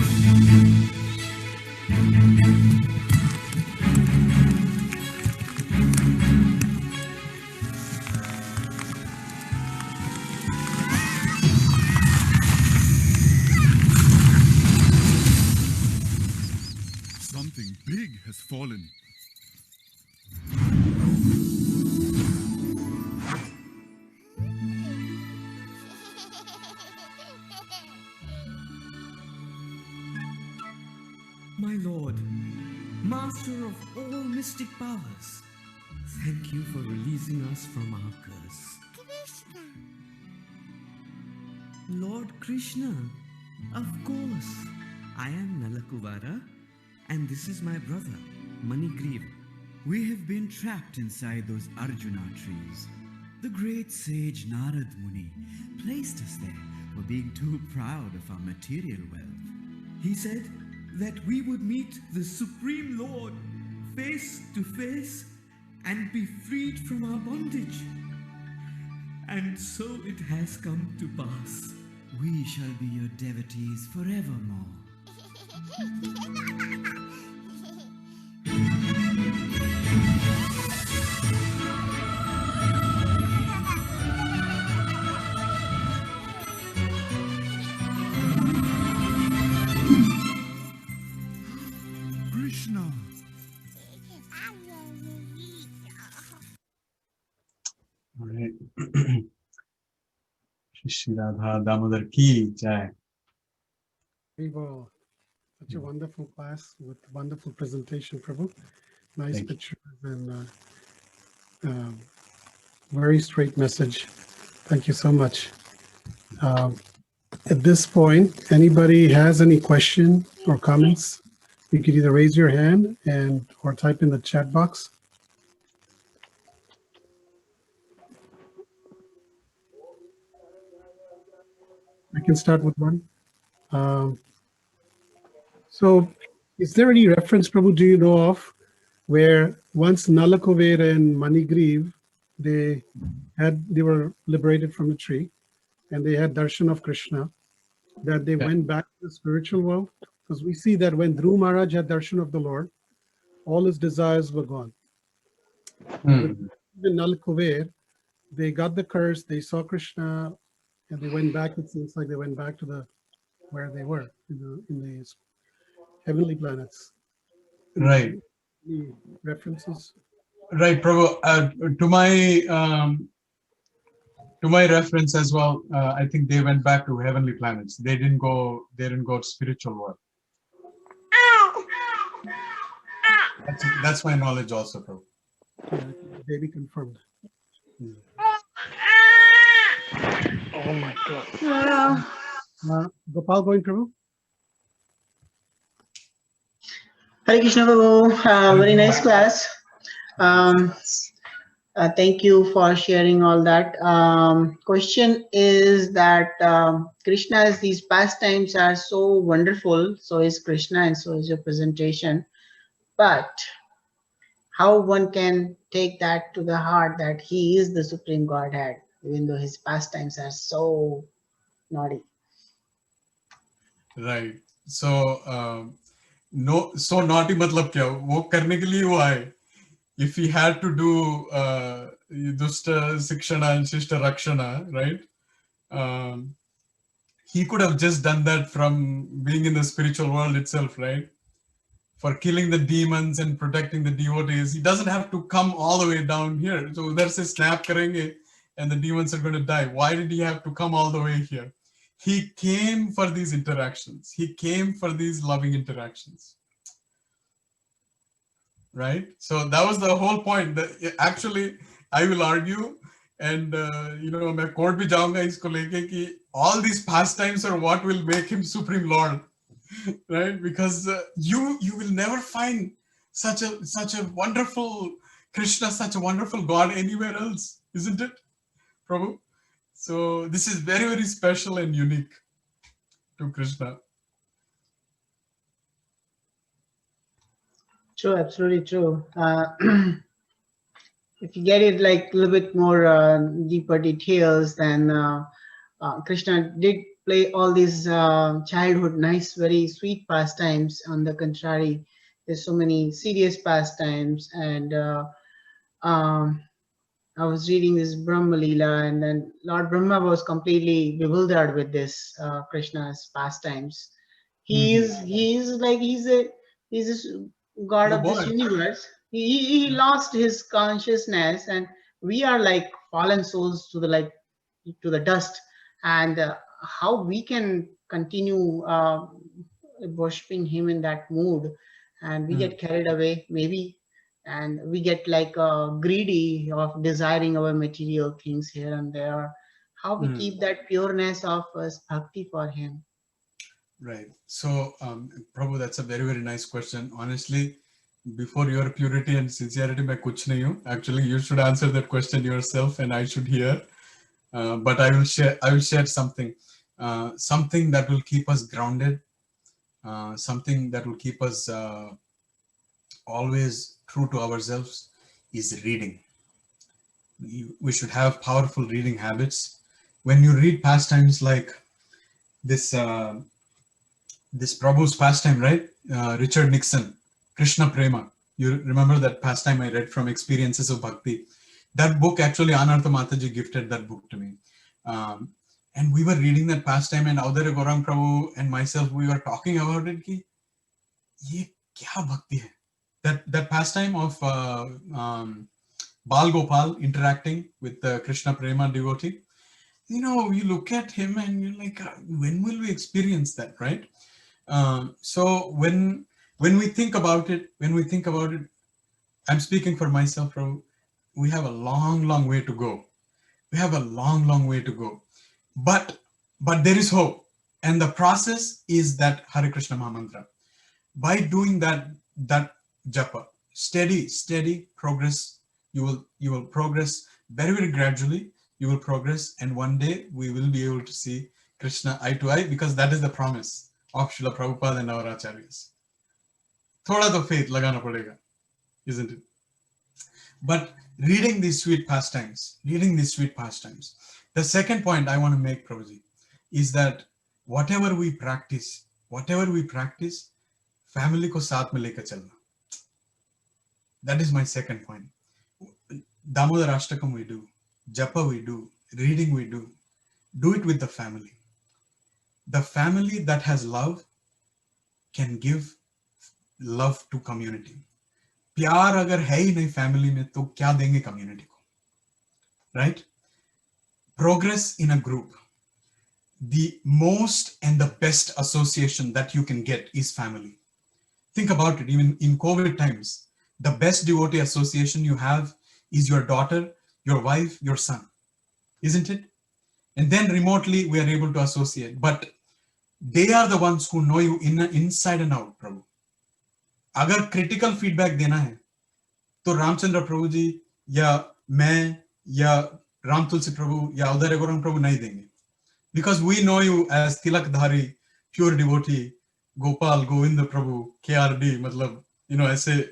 Something big has fallen. My Lord, Master of all mystic powers, thank you for releasing us from our curse. Krishna. Lord Krishna, of course. I am Nalakuvara, and this is my brother, Manigriva. We have been trapped inside those Arjuna trees. The great sage Narad Muni placed us there for being too proud of our material wealth. He said that we would meet the Supreme Lord face to face and be freed from our bondage. And so it has come to pass. We shall be your devotees forevermore. Krishna! All right. Shri Radha Damodar ki jai. Vivo. Such a wonderful class with wonderful presentation, Prabhu. Nice Thank you. pictures and very straight message. Thank you so much. At this point, anybody has any question or comments, you could either raise your hand and or type in the chat box. I can start with one. So is there any reference, Prabhu, do you know of, where once Nalakovera and Manigriv, they were liberated from the tree and they had darshan of Krishna, that they went back to the spiritual world? Because we see that when Dhruv Maharaj had darshan of the Lord, all his desires were gone. Even Nalakover, they got the curse, they saw Krishna, and they went back. It seems like they went back to the where they were in the heavenly planets. Right. Any references? Right, Prabhu. To my reference as well, I think they went back to heavenly planets. They didn't go. They didn't go to spiritual world. That's my knowledge also, Prabhu. Yeah, baby confirmed. Oh my God. Gopal going through? Hare Krishna Prabhu, very nice class. Um, thank you for sharing all that. Question is that Krishna's these pastimes are so wonderful. So is Krishna, and so is your presentation. But how one can take that to the heart that he is the supreme Godhead, even though his pastimes are so naughty. Right. So no, so naughty मतलब क्या? वो करने के लिए वो आए. If he had to do dusta sikshana and shishta rakshana, right? He could have just done that from being in the spiritual world itself, right? For killing the demons and protecting the devotees. He doesn't have to come all the way down here. So there's a snap karenge and the demons are going to die. Why did he have to come all the way here? He came for these interactions. He came for these loving interactions. Right? So that was the whole point. That actually, I will argue, and मैं court भी जाऊंगा इसको लेके कि all these pastimes are what will make him supreme lord, right? Because you will never find such a wonderful Krishna, such a wonderful God anywhere else, isn't it, Prabhu? So this is very, very special and unique to Krishna. True, absolutely true. If you get it like a little bit more deeper details, then Krishna did play all these childhood nice, very sweet pastimes. On the contrary, there's so many serious pastimes. And I was reading this Brahma Leela, and then Lord Brahma was completely bewildered with this Krishna's pastimes. He's a god Oh of this boy. universe. He lost his consciousness, and we are like fallen souls to the dust. And how we can continue worshiping him in that mood, and we get carried away maybe, and we get like greedy of desiring our material things here and there. How we keep that pureness of bhakti for him? Right. So, Prabhu, that's a very, very nice question. Honestly, before your purity and sincerity, मैं कुछ नहीं हूँ. Actually, you should answer that question yourself, and I should hear. But I will share something, something that will keep us grounded, something that will keep us always true to ourselves is reading. We should have powerful reading habits. When you read pastimes like this Prabhu's pastime, right? Richard Nixon, Krishna Prema. You remember that pastime I read from Experiences of Bhakti? That book, actually, Anartha Mataji gifted that book to me. And we were reading that pastime, and Audare Gaurang Prabhu and myself, we were talking about it. Ki, ye kya bhakti hai? That pastime of Bal Gopal interacting with the Krishna Prema devotee. You look at him and you're like, when will we experience that, right? So when we think about it, I'm speaking for myself, Prabhu, we have a long way to go. We have a long way to go. But there is hope. And the process is that Hare Krishna Mahamantra. By doing that japa, steady progress, you will progress very, very gradually. You will progress, and one day we will be able to see Krishna eye to eye, because that is the promise of Srila Prabhupada and our acharyas. Thoda to faith lagana padega, isn't it? But reading these sweet pastimes. The second point I want to make, Prabhuji, is that whatever we practice, family ko saath mein lekar chalna. That is my second point. Damodar Ashtakam we do, Japa we do, reading we do. Do it with the family. The family that has love can give love to community. प्यार अगर है ही नहीं family में तो क्या देंगे community को, right? Progress in a group, the most and the best association that you can get is family. Think about it, even in COVID times, the best devotee association you have is your daughter, your wife, your son, isn't it? And then remotely we are able to associate, but they are the ones who know you inside and out, Prabhu. अगर critical feedback देना है तो रामचंद्र प्रभु जी या मैं या राम तुलसी प्रभु या उदय गौरंग प्रभु नहीं देंगे, because we know you as Tilakdhari, pure devotee, Gopal, Govinda Prabhu, KRD, matlab, you know, ऐसे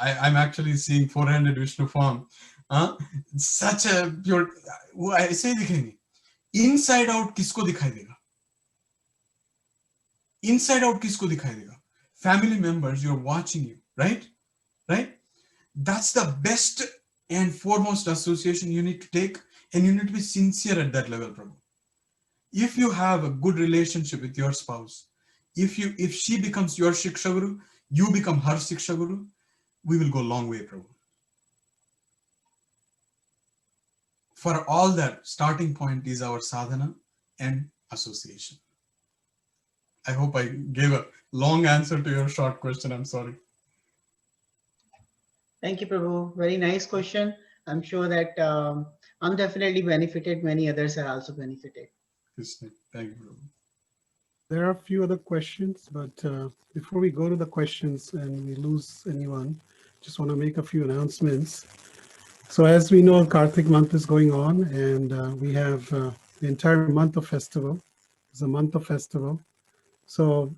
I'm actually seeing 400 Vishnu form, such a pure, वो ऐसे ही दिखेंगे. Inside out किसको दिखाई देगा? Inside out किसको दिखाई देगा? Family members, you're watching you, right? Right? That's the best and foremost association you need to take, and you need to be sincere at that level, Prabhu. If you have a good relationship with your spouse, if she becomes your Shiksha Guru, you become her Shiksha Guru, we will go a long way, Prabhu. For all that, starting point is our sadhana and association. I hope I gave a long answer to your short question. I'm sorry. Thank you, Prabhu. Very nice question. I'm sure that I'm definitely benefited. Many others are also benefited. Krishna, thank you, Prabhu. There are a few other questions, but before we go to the questions and we lose anyone, just want to make a few announcements. So as we know, Karthik month is going on, and we have the entire month of festival. It's a month of festival. So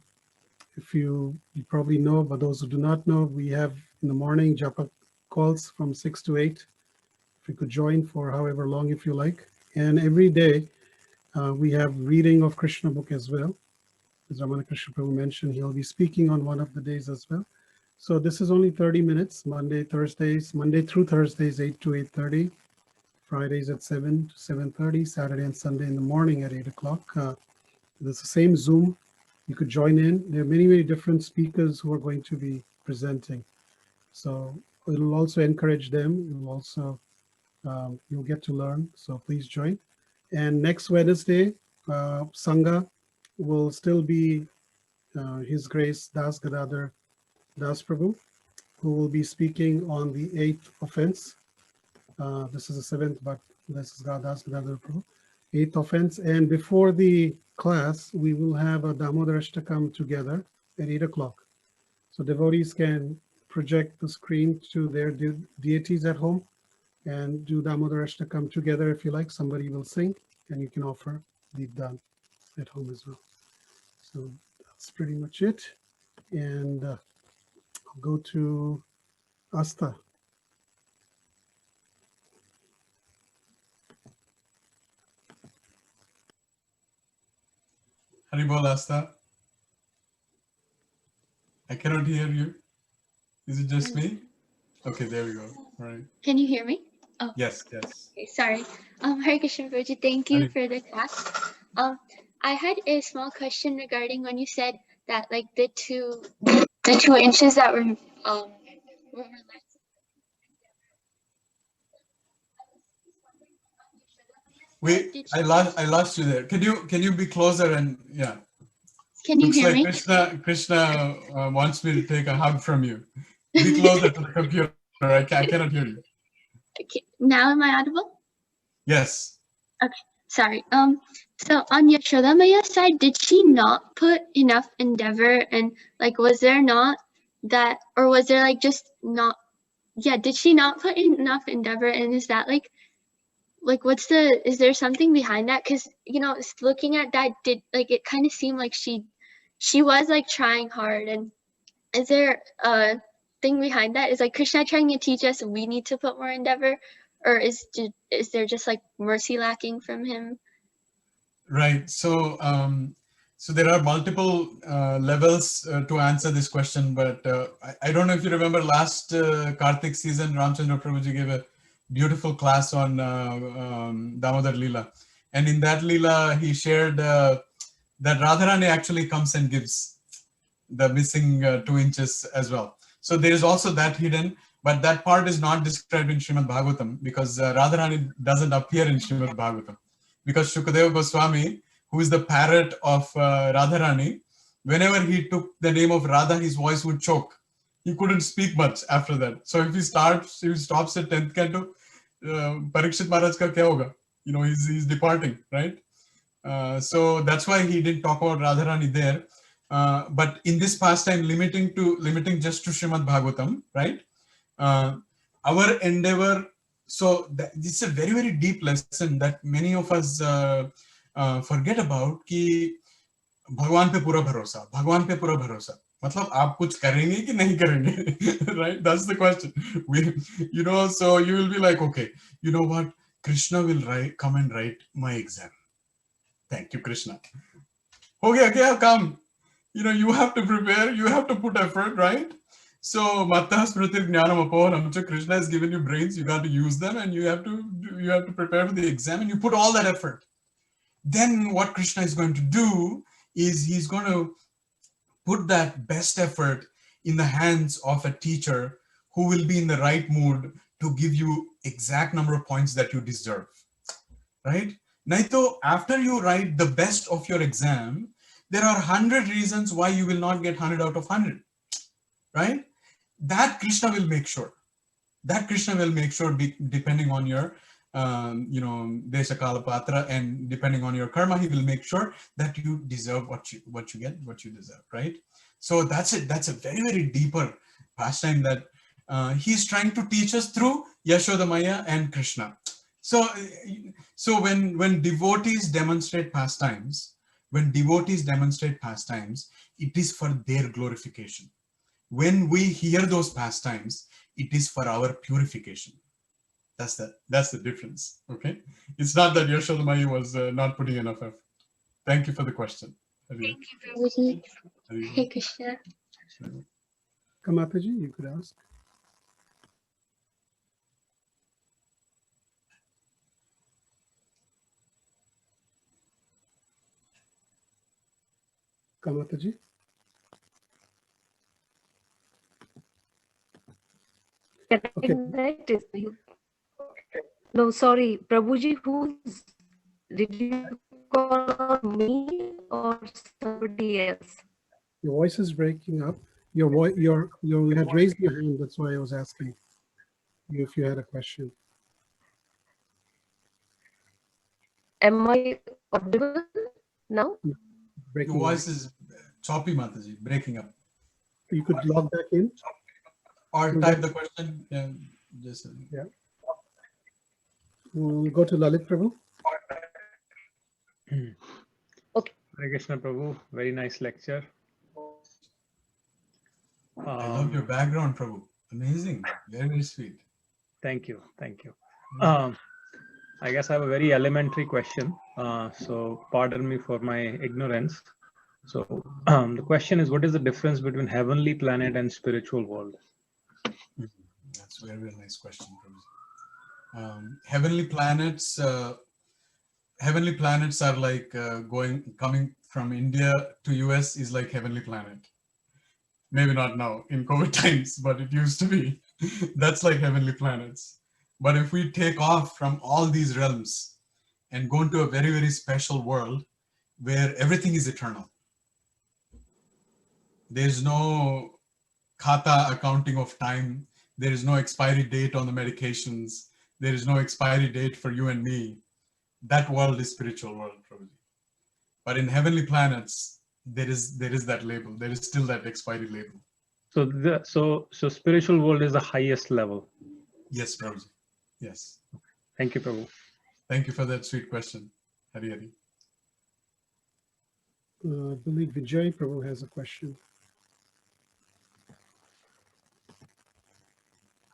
if you probably know, but those who do not know, we have in the morning japa calls from 6 to 8. If you could join for however long if you like. And every day we have reading of Krishna book as well. As Raman Krishna Prabhu mentioned, he'll be speaking on one of the days as well. So this is only 30 minutes, Monday through Thursdays, 8 to 8:30, Fridays at 7 to 7:30, Saturday and Sunday in the morning at 8 o'clock. There's the same Zoom. You could join in. There are many, many different speakers who are going to be presenting. So it will also encourage them. It will also, you'll get to learn. So please join. And next Wednesday, Sangha will still be His Grace Das Gadadhar Das Prabhu, who will be speaking on the 8th offense. This is the 7th, but this is Das Gadadhar Prabhu. 8th offense. And before the class, we will have a Damodar Ashtakam together at 8 o'clock. So devotees can project the screen to their deities at home and do Damodar Ashtakam together if you like. Somebody will sing and you can offer Deepdan at home as well. So that's pretty much it. And I'll go to Asta. Haribol Asta. I cannot hear you. Is it just me? Okay, there we go. All right. Can you hear me? Oh. Yes, yes. Okay, sorry. Hare Krishna Prabhuji, thank you for the class. I had a small question regarding when you said that like the two inches that were relaxed. Wait, I lost you there. Can you be closer and yeah? Can you hear me? Krishna wants me to take a hug from you. Be closer to the computer. I cannot hear you. Okay, now am I audible? Yes. Okay, sorry. So on Yashoda Maya's side, did she not put enough endeavor, and like was there not that, or was there like just not? Yeah, did she not put enough endeavor, and is that like what's the, is there something behind that? Because you know, looking at that, did like it kind of seemed like she was like trying hard, and is there a thing behind that? Is like Krishna trying to teach us we need to put more endeavor, or is there just like mercy lacking from him? Right. So so there are multiple levels to answer this question, but I don't know if you remember last Karthik season, Ramchandra Prabhuji gave a beautiful class on Damodar Leela, and in that Leela he shared that Radharani actually comes and gives the missing 2 inches as well. So there is also that hidden, but that part is not described in Srimad Bhagavatam because Radharani doesn't appear in Srimad Bhagavatam. Because Shukadeva Goswami, who is the parrot of Radharani, whenever he took the name of Radha, his voice would choke. He couldn't speak much after that. So if he stops at 10th canto, Parikshit Maharaj ka kya hoga? You know, he's departing, right? So that's why he didn't talk about Radharani there. But in this pastime, limiting just to Srimad Bhagavatam, right? Our endeavor. So this is a very, very deep lesson that many of us forget about. Ki भगवान पे पूरा भरोसा मतलब आप कुछ करेंगे कि नहीं करेंगे right, that's the question. So you will be like, okay, you know what, Krishna will come and write my exam. Thank you, Krishna. Okay, come. You have to prepare, you have to put effort, right? So Matta Smriti Jnanam Apohanam, Krishna has given you brains, you got to use them, and you have to prepare for the exam, and you put all that effort. Then what Krishna is going to do is he's going to put that best effort in the hands of a teacher who will be in the right mood to give you exact number of points that you deserve, right? Naito, after you write the best of your exam, there are 100 reasons why you will not get 100 out of 100, right? That Krishna will make sure. Depending on your Desha Kala Patra, and depending on your karma, he will make sure that you deserve what you deserve, right? So that's it. That's a very, very deeper pastime that he's trying to teach us through Yashoda Maya and Krishna. So when devotees demonstrate pastimes, it is for their glorification. When we hear those pastimes, it is for our purification. That's the difference. Okay, it's not that Yashoda Maya was not putting enough effort. Thank you for the question. Thank you, Prabhuji. Hare Krishna. Kamataji, you could ask. Kamataji. Okay. No, sorry, Prabhuji, did you call on me or somebody else? Your voice is breaking up. You had raised your hand. That's why I was asking you if you had a question. Am I audible now? Your voice is choppy, Mataji, breaking up. You could log back in. Or type the question. Yeah. We'll go to Lalit Prabhu. Okay. Hare Krishna Prabhu, very nice lecture. I love your background, Prabhu. Amazing. Very, very sweet. Thank you. I guess I have a very elementary question. So pardon me for my ignorance. So the question is, what is the difference between heavenly planet and spiritual world? That's a very, very nice question, Prabhu. Heavenly planets are like coming from India to US is like heavenly planet. Maybe not now in COVID times, but it used to be. That's like heavenly planets. But if we take off from all these realms and go into a very, very special world where everything is eternal, there's no khata accounting of time. There is no expiry date on the medications. There is no expiry date for you and me. That world is spiritual world, probably. But in heavenly planets, there is that label. There is still that expiry label. So spiritual world is the highest level. Yes, Prabhuji. Yes. Thank you, Prabhu. Thank you for that sweet question. Hari Hari. I believe Vijay Prabhu has a question.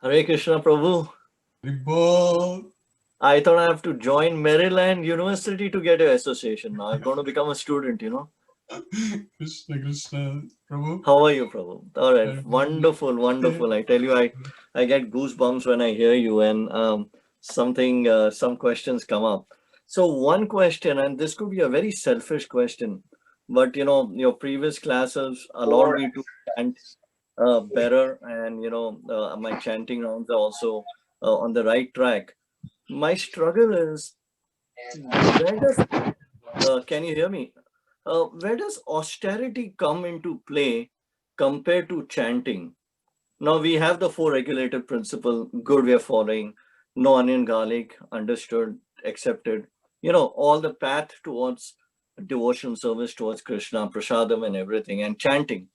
Hare Krishna Prabhu. I thought I have to join Maryland University to get an association. Now I'm going to become a student, Krishna Prabhu. How are you, Prabhu? All right. Wonderful. I tell you, I get goosebumps when I hear you, and some questions come up. So one question, and this could be a very selfish question, but your previous classes allowed me to chant better, and my chanting rounds are also on the right track. My struggle is, where does can you hear me? Where does austerity come into play compared to chanting? Now we have the four regulated principle, good we are following, no onion garlic, understood, accepted. All the path towards devotional service towards Krishna, prasadam and everything, and chanting.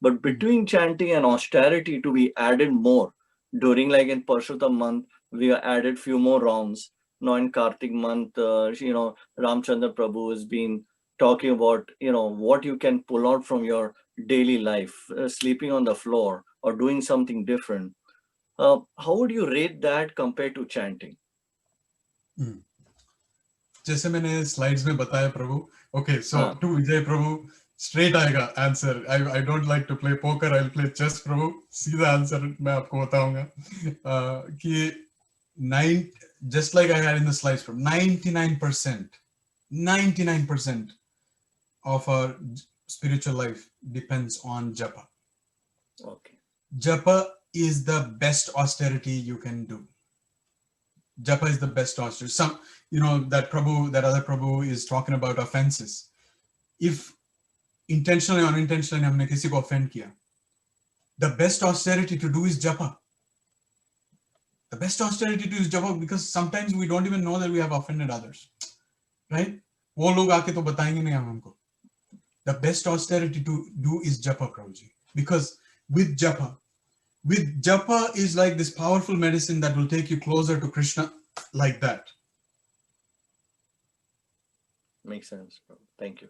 But between chanting and austerity to be added more during, like in Parshuttam month, we are added few more rounds. Now in Kartik month, Ramchandra Prabhu has been talking about, what you can pull out from your daily life, sleeping on the floor or doing something different. How would you rate that compared to chanting? जैसे मैंने slides में बताया Prabhu, okay so to Vijay Prabhu straight आएगा answer. I don't like to play poker, I will play chess Prabhu. सीधा answer मैं आपको बताऊंगा कि 9, just like I had in the slides, from 99% of our spiritual life depends on japa. Okay. Japa is the best austerity you can do. Japa is the best austerity. Some, that other Prabhu is talking about offenses. If intentionally or unintentionally हमने किसी को offend किया, the best austerity to do is japa. The best austerity to do is japa, because sometimes we don't even know that we have offended others, right? वो लोग आके तो बताएंगे नहीं हमको. The best austerity to do is japa, Prabhuji, because with japa is like this powerful medicine that will take you closer to Krishna, like that. Makes sense, bro. Thank you.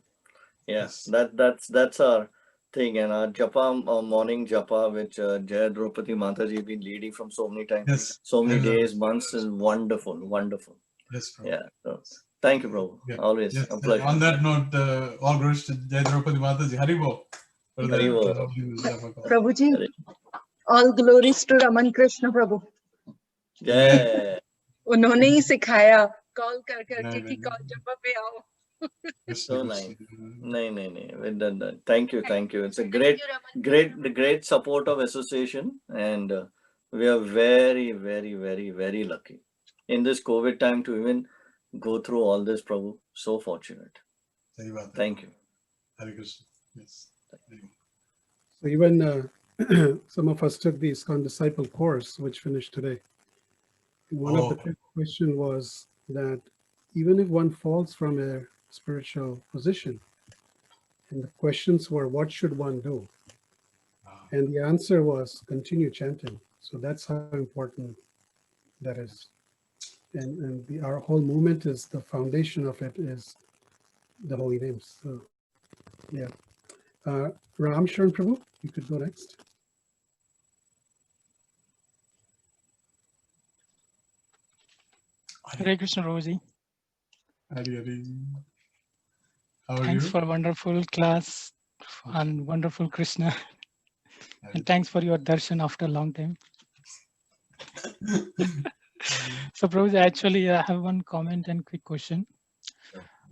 Yes, that's our thing, and our japa, our morning japa, which Jaya Draupadi Mataji been leading from so many times, so many days, months, is wonderful. Yes, bro. Yeah. So, thank you, bro. Yeah. Always yes. a pleasure. On that note, all glories to Jaya Draupadi Mataji. Haribo. Prabhuji, all glories to Raman Krishna Prabhu. Yeah. उन्होंने ही सिखाया call कर करके कि call जपा पे आओ. So nice. No. Thank you. It's a great support of association, and we are very, very, very, very lucky in this COVID time to even go through all this, Prabhu. So fortunate. Thank you. Hare Krishna. Yes. So even some of us took the ISKCON Disciple course, which finished today. One of the questions was that even if one falls from a spiritual position, and the questions were, what should one do? And the answer was, continue chanting. So that's how important that is. And our whole movement is, the foundation of it is the holy names. So, yeah. Ram Sharan Prabhu, you could go next. Hare Krishna, Roji. Hare. How are Thanks you? for a wonderful class and wonderful Krishna. And thanks for your darshan after a long time. So, Prabhuji, actually, I have one comment and quick question.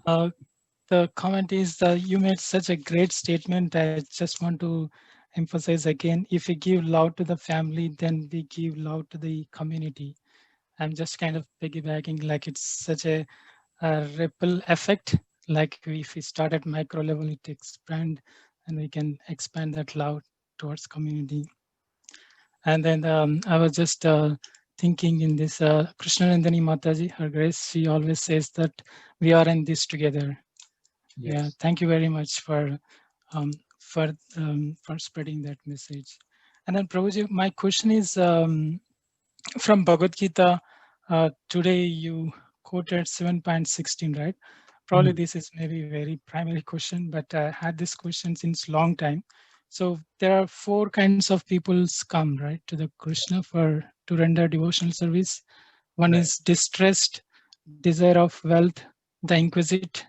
The comment is you made such a great statement. I just want to emphasize again, if we give love to the family, then we give love to the community. I'm just kind of piggybacking, like it's such a ripple effect. Like if we start at micro level, it expand and we can expand that love towards community. And then I was just thinking in this Krishna Nandini Mataji, her grace, she always says that we are in this together. Yes. Yeah, thank you very much for spreading that message. And then Prabhuji, my question is from Bhagavad Gita. Today you quoted 7.16, right? Probably this is maybe a very primary question, but I had this question since long time. So there are 4 kinds of peoples come, right, to the Krishna to render devotional service. One is distressed, desire of wealth, the inquisite,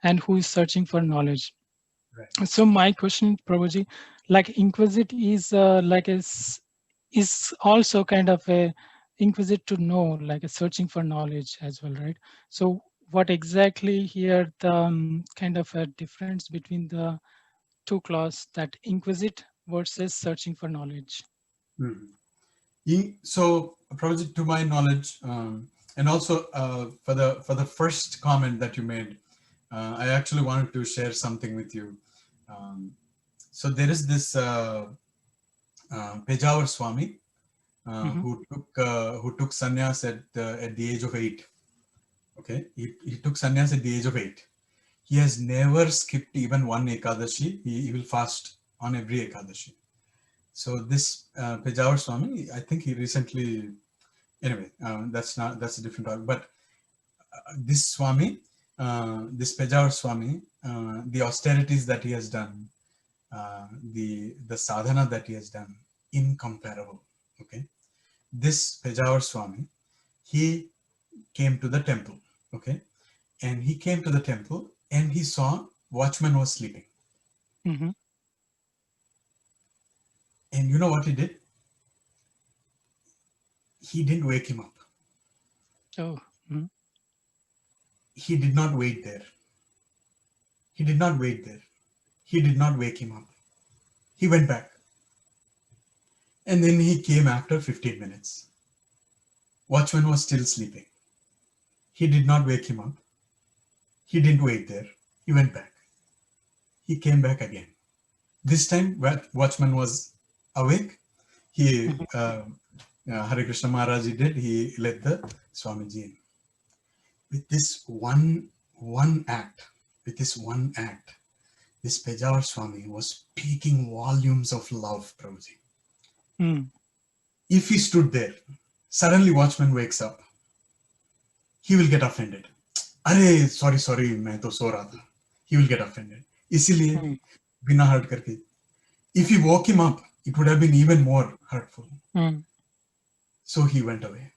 and who is searching for knowledge. Right. So my question, Prabhuji, like inquisite is is also kind of a inquisite to know, like a searching for knowledge as well, right? So what exactly here the kind of a difference between the 2 clause, that inquisite versus searching for knowledge. So, Prabhuji, to my knowledge, and also for the first comment that you made, I actually wanted to share something with you. So there is this Pejawar Swami who took sannyas at the age of 8. Okay, he took sannyas at the age of 8. He has never skipped even one Ekadashi. He will fast on every Ekadashi. So this Pejawar Swami, I think he recently, anyway, that's a different topic. But this Swami, this Pejawar Swami, the austerities that he has done, the sadhana that he has done, incomparable. Okay, this Pejawar Swami, he came to the temple. Okay, and he came to the temple and he saw watchman was sleeping. And you know what he did? He didn't wake him up. Oh. He did not wait there. He did not wait there. He did not wake him up. He went back. And then he came after 15 minutes. Watchman was still sleeping. He did not wake him up. He didn't wait there. He went back. He came back again. This time, watchman was awake. He, Hare Krishna Maharaj did, he let the Swamiji in. With this one act, this Pejawar Swami was speaking volumes of love, Prabhuji. If he stood there, suddenly watchman wakes up, he will get offended. Arey, sorry, main to so raha tha. He will get offended. Isiliye, bina hurt karke. If he woke him up, it would have been even more hurtful. So he went away.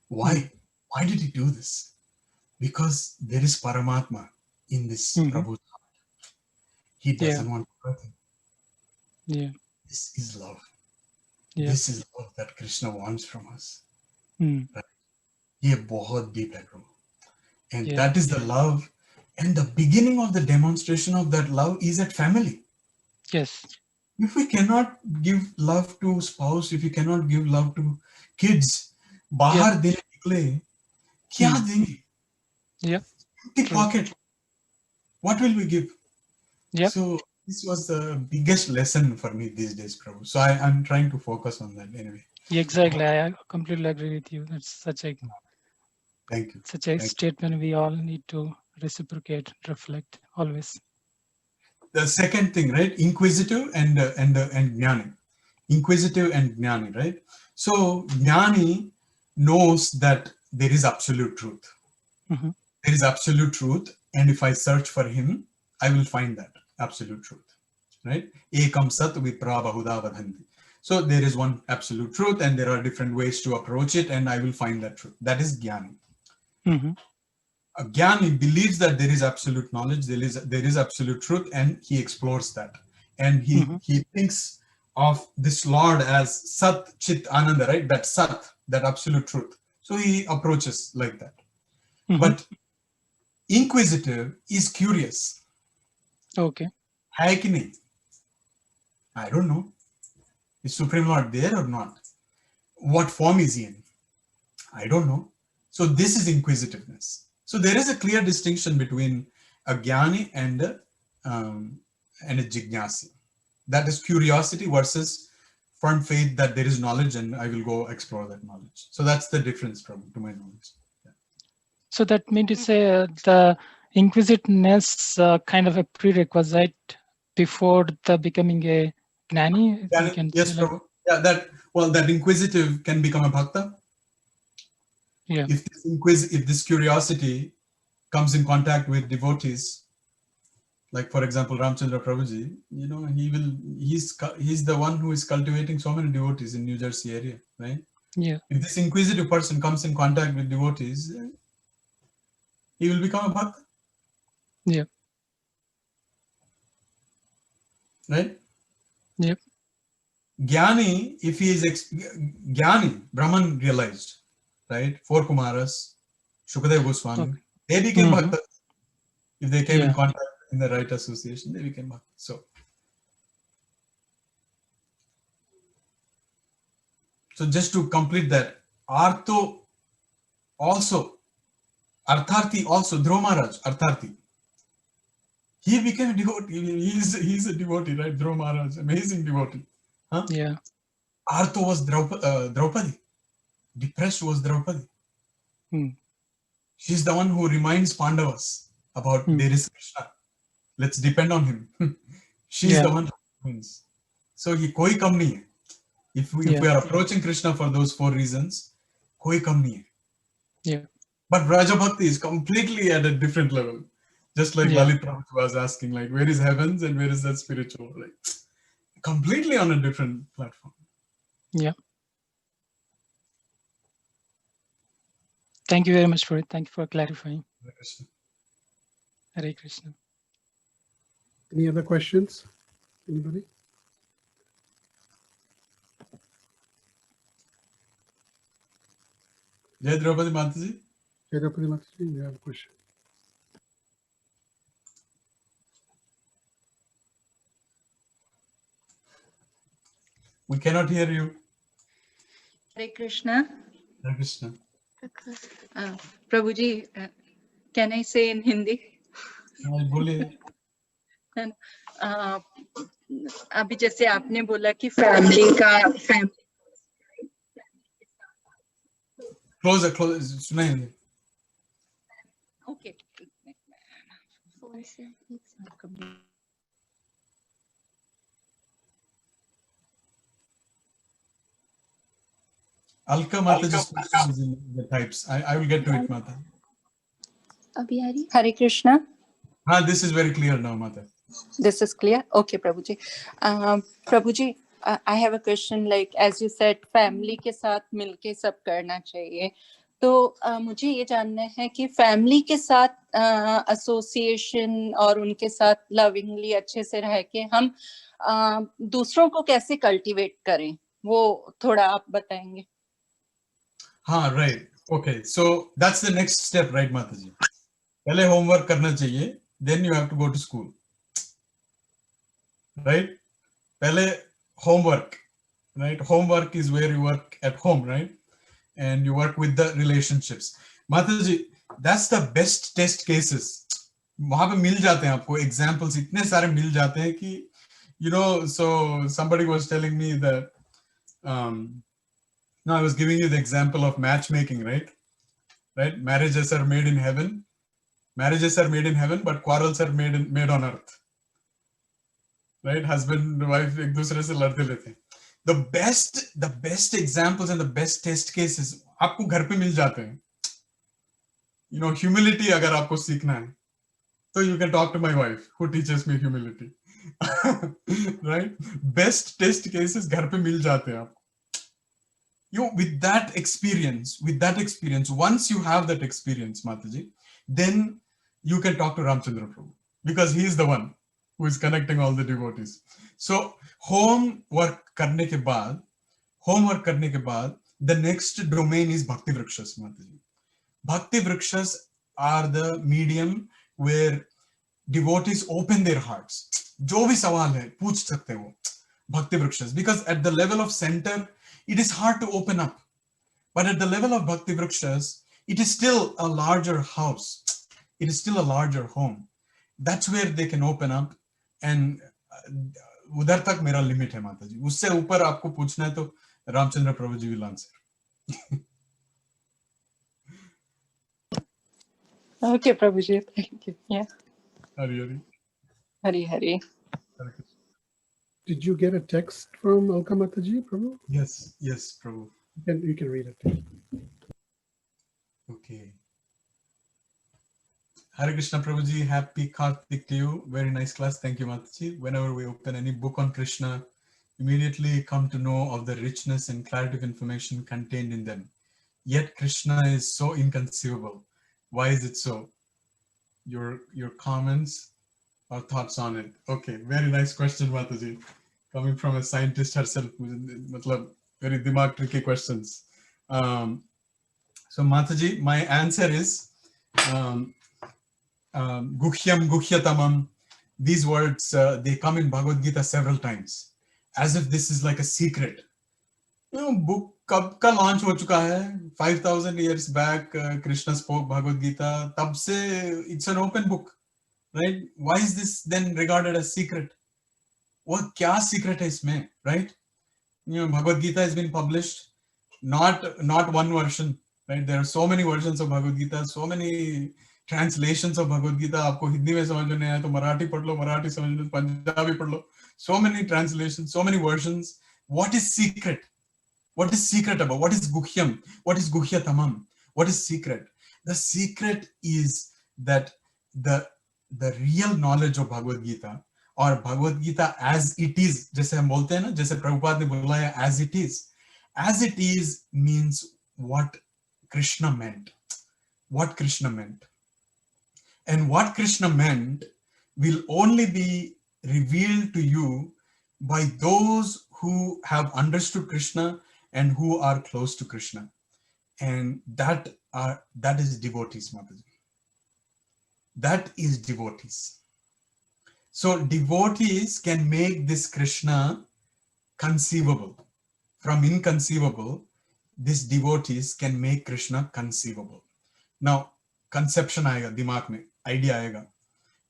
Why? Why did he do this? Because there is Paramatma in this Prabhu's heart. He doesn't want to hurt him. This is love. This is love that Krishna wants from us. Right? Ye bahut deep hai, Prabhu. And that is the love. And the beginning of the demonstration of that love is at family. Yes. If we cannot give love to spouse, if we cannot give love to kids, bahar dene nikle, kya denge? Empty pocket. What will we give? So this was the biggest lesson for me these days, Prabhu. So I'm trying to focus on that anyway. Exactly. I completely agree with you. That's such a Thank you. Such a statement we all need to reciprocate, reflect always. The second thing, right? Inquisitive and Jnani. Inquisitive and Jnani, right? So Jnani knows that there is absolute truth. There is absolute truth, and if I search for him, I will find that absolute truth, right? Ekam sat vipra bahuda vadhanti. So there is one absolute truth, and there are different ways to approach it, and I will find that truth. That is Jnani. A Jnani believes that there is absolute knowledge, there is absolute truth, and he explores that. And he thinks of this Lord as Sat, Chit, Ananda, right? That Sat, that absolute truth. So he approaches like that. But inquisitive is curious. Okay. Hai ki nahi? I don't know. Is Supreme Lord there or not? What form is he in? I don't know. So this is inquisitiveness. So there is a clear distinction between a Jnani and a Jignasi. That is curiosity versus firm faith that there is knowledge and I will go explore that knowledge. So that's the difference to my knowledge. So that means to say the inquisitiveness kind of a prerequisite before the becoming a Gnani? Yes, Prabhu. Yeah, that inquisitive can become a bhakta. Yeah. If this curiosity comes in contact with devotees, like for example Ramchandra Prabhuji, you know, he's the one who is cultivating so many devotees in New Jersey area, right? Yeah. If this inquisitive person comes in contact with devotees, he will become a bhakta. Yeah. Right? Yep. Jnani, if he is Jnani, Brahman realized, right? 4 Kumaras, Shukadeva Goswami, they became bhaktas. If they came in contact in the right association, they became bhaktas. So So just to complete that, Artho also, Artharthi also, Dhruva Maharaj, Artharthi, he became a devotee. He's a devotee, right? Dhruva Maharaj, amazing devotee. Huh? Yeah. Artho was Draupadi. Depressed was Draupadi. She's the one who reminds Pandavas about there is Krishna. Let's depend on him. She's the one who wins. So he koi kam nahi hai. If we are approaching Krishna for those 4 reasons, koi kam nahi hai. Yeah. But Raja Bhakti is completely at a different level. Just like Lalit Prabhu was asking, like, where is heavens and where is that spiritual? Like, completely on a different platform. Yeah. Thank you very much for it. Thank you for clarifying. Hare Krishna. Hare Krishna. Any other questions? Anybody? Jai Draupadi Mataji. Jai Draupadi Mataji, you have a question. We cannot hear you. Hare Krishna. Hare Krishna. Prabhuji, can I say in Hindi? अभी जैसे आपने बोला कि family Closer, सुनाई नहीं. Okay. Alka Mataji's question is in the types. I will get to it, Mata. Hare Krishna. This is very clear now, Mata. This is clear? Okay, Prabhuji. Prabhuji, I have a question. Like, as you said, family के साथ मिलके सब करना चाहिए. तो मुझे ये जानना है कि फैमिली के साथ एसोसिएशन और उनके साथ लविंगली अच्छे से रह के हम दूसरों को कैसे कल्टीवेट करें, वो थोड़ा आप बताएंगे. Right. Okay. So that's the next step, right, Mataji? पहले homework करना चाहिए. Then you have to go to school. Right? Pehle homework, right? Homework is where you work at home, right? And you work with the relationships. Mataji, that's the best test cases. वहाँ पे मिल जाते हैं आपको examples इतने सारे मिल जाते हैं कि, you know, so somebody was telling me that, no, I was giving you the example of matchmaking, right? Right? Marriages are made in heaven. Marriages are made in heaven, but quarrels are made on earth. Right? Husband and wife एक दूसरे से लड़ते लेते हैं. The best examples and the best test cases आपको घर पे मिल जाते हैं. You know, humility अगर आपको सीखना है, so you can talk to my wife who teaches me humility. Right? Best test cases घर पे मिल जाते हैं आपको. You with that experience, once you have that experience, Mataji, then you can talk to Ramchandra Prabhu because he is the one who is connecting all the devotees. So homework करने के बाद, the next domain is Bhakti Vrikshas, Mataji. Bhakti Vrikshas are the medium where devotees open their hearts. जो भी सवाल है पूछ सकते हो Bhakti Vrikshas, because at the level of center it is hard to open up, but at the level of Bhakti Vrikshas it is still a larger house, it is still a larger home. That's where they can open up, and उधर तक मेरा limit है माताजी. उससे ऊपर आपको पूछना है तो रामचंद्र प्रभु जी will answer. Okay, Prabhuji, thank you. Yeah. Hari Hari. Hari. Did you get a text from Alka Mataji, Prabhu? Yes, Prabhu. You can read it. Okay. Hare Krishna Prabhuji, happy Kartik to you. Very nice class. Thank you, Mataji. Whenever we open any book on Krishna, immediately come to know of the richness and clarity of information contained in them. Yet Krishna is so inconceivable. Why is it so? Your comments or thoughts on it? Okay, very nice question, Mataji. Coming from a scientist herself, very dimag tricky questions. So Mataji, my answer is Guhyam, Guhyatamam. These words, they come in Bhagavad Gita several times, as if this is like a secret. You know, book कब का launch हो चुका है? 5000 years back Krishna spoke Bhagavad Gita. तब से it's an open book, right? Why is this then regarded as secret? वो क्या secret है इसमें, right? You know, Bhagavad Gita has been published, not one version, right? There are so many versions of Bhagavad Gita, so many translations of Bhagavad Gita. आपको हिंदी में समझ में नहीं आया तो मराठी पढ़ लो, मराठी समझ लो, पंजाबी पढ़ लो. So many translations, so many versions. What is secret? What is secret about? What is Guhyam? What is Guhyatamam? What is secret? The secret is that the real knowledge of Bhagavad Gita or Bhagavad Gita as it is, जैसे हम बोलते हैं ना, जैसे प्रभुपाद ने बोला है as it is means what Krishna meant. What Krishna meant. And what Krishna meant will only be revealed to you by those who have understood Krishna and who are close to Krishna. And that is devotees, Mataji. That is devotees. So devotees can make this Krishna conceivable. From inconceivable, these devotees can make Krishna conceivable. Now, conception aayega, dimag mein, idea aayega.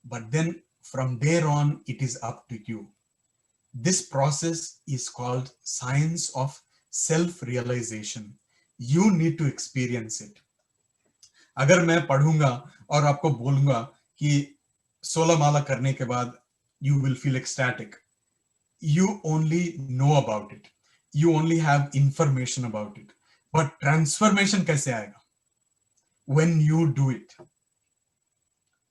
But then from there on, it is up to you. This process is called science of self-realization. You need to experience it. अगर मैं पढ़ूंगा और आपको बोलूंगा कि 16 माला करने के बाद you will feel ecstatic. You only know about it. You only have information about it. But transformation कैसे आएगा? When you do it.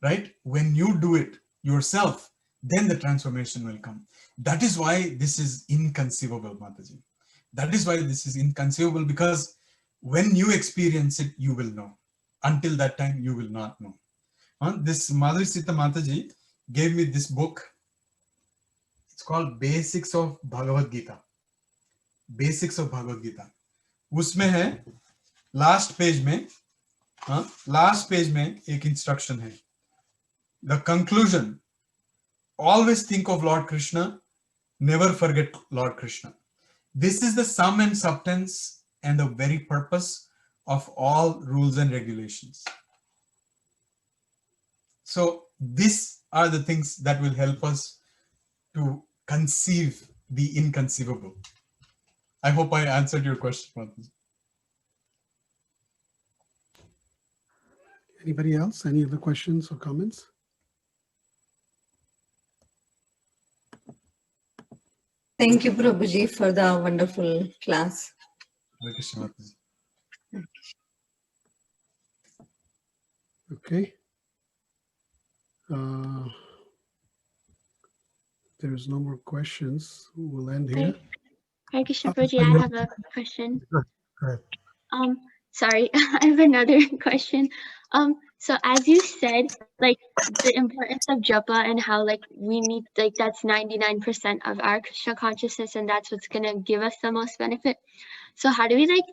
Right? When you do it yourself, then the transformation will come. That is why this is inconceivable, Mataji. That is why this is inconceivable, because when you experience it, you will know. Until that time, you will not know. This Madhuri Sita Mataji gave me this book. It's called Basics of Bhagavad Gita. Basics of Bhagavad Gita. उसमें है last page में एक instruction है. The conclusion: always think of Lord Krishna, never forget Lord Krishna. This is the sum and substance and the very purpose of all rules and regulations. So these are the things that will help us to conceive the inconceivable. I hope I answered your question. Anybody else? Any other questions or comments? Thank you, Prabhuji, for the wonderful class. Okay. There's no more questions. We'll end here. Hare Krishna Prabhuji, I have a question. Go ahead. Sorry, I have another question. So as you said, like the importance of japa and how like we need, like that's 99% of our Krishna consciousness and that's what's gonna give us the most benefit. So how do we like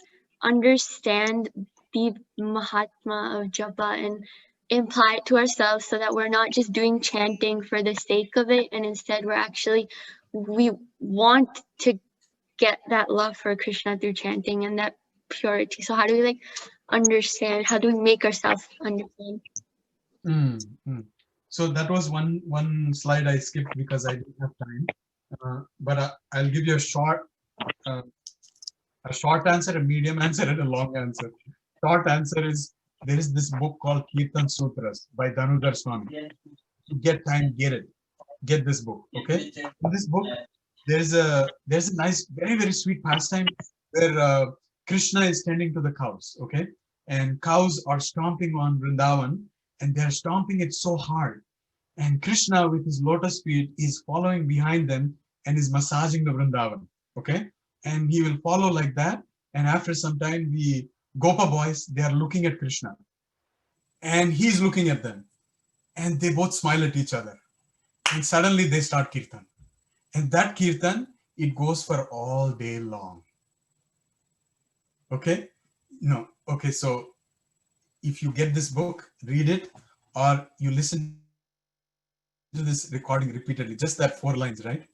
understand the Mahatma of japa and imply it to ourselves so that we're not just doing chanting for the sake of it and instead we want to get that love for Krishna through chanting and that purity. So how do we like understand? How do we make ourselves understand? So that was one slide I skipped because I didn't have time. But I'll give you a short answer, a medium answer, and a long answer. Short answer is there is this book called Kirtan Sutras by Dhanudhar Swami. If you get time, get it. Get this book. Okay. In this book, there's a nice, very, very sweet pastime where Krishna is tending to the cows, okay? And cows are stomping on Vrindavan and they're stomping it so hard. And Krishna with his lotus feet is following behind them and is massaging the Vrindavan, okay? And he will follow like that. And after some time, the Gopa boys, they are looking at Krishna and he's looking at them and they both smile at each other. And suddenly they start kirtan. And that kirtan, it goes for all day long. Okay? No. Okay, so if you get this book, read it, or you listen to this recording repeatedly, just that 4 lines, right?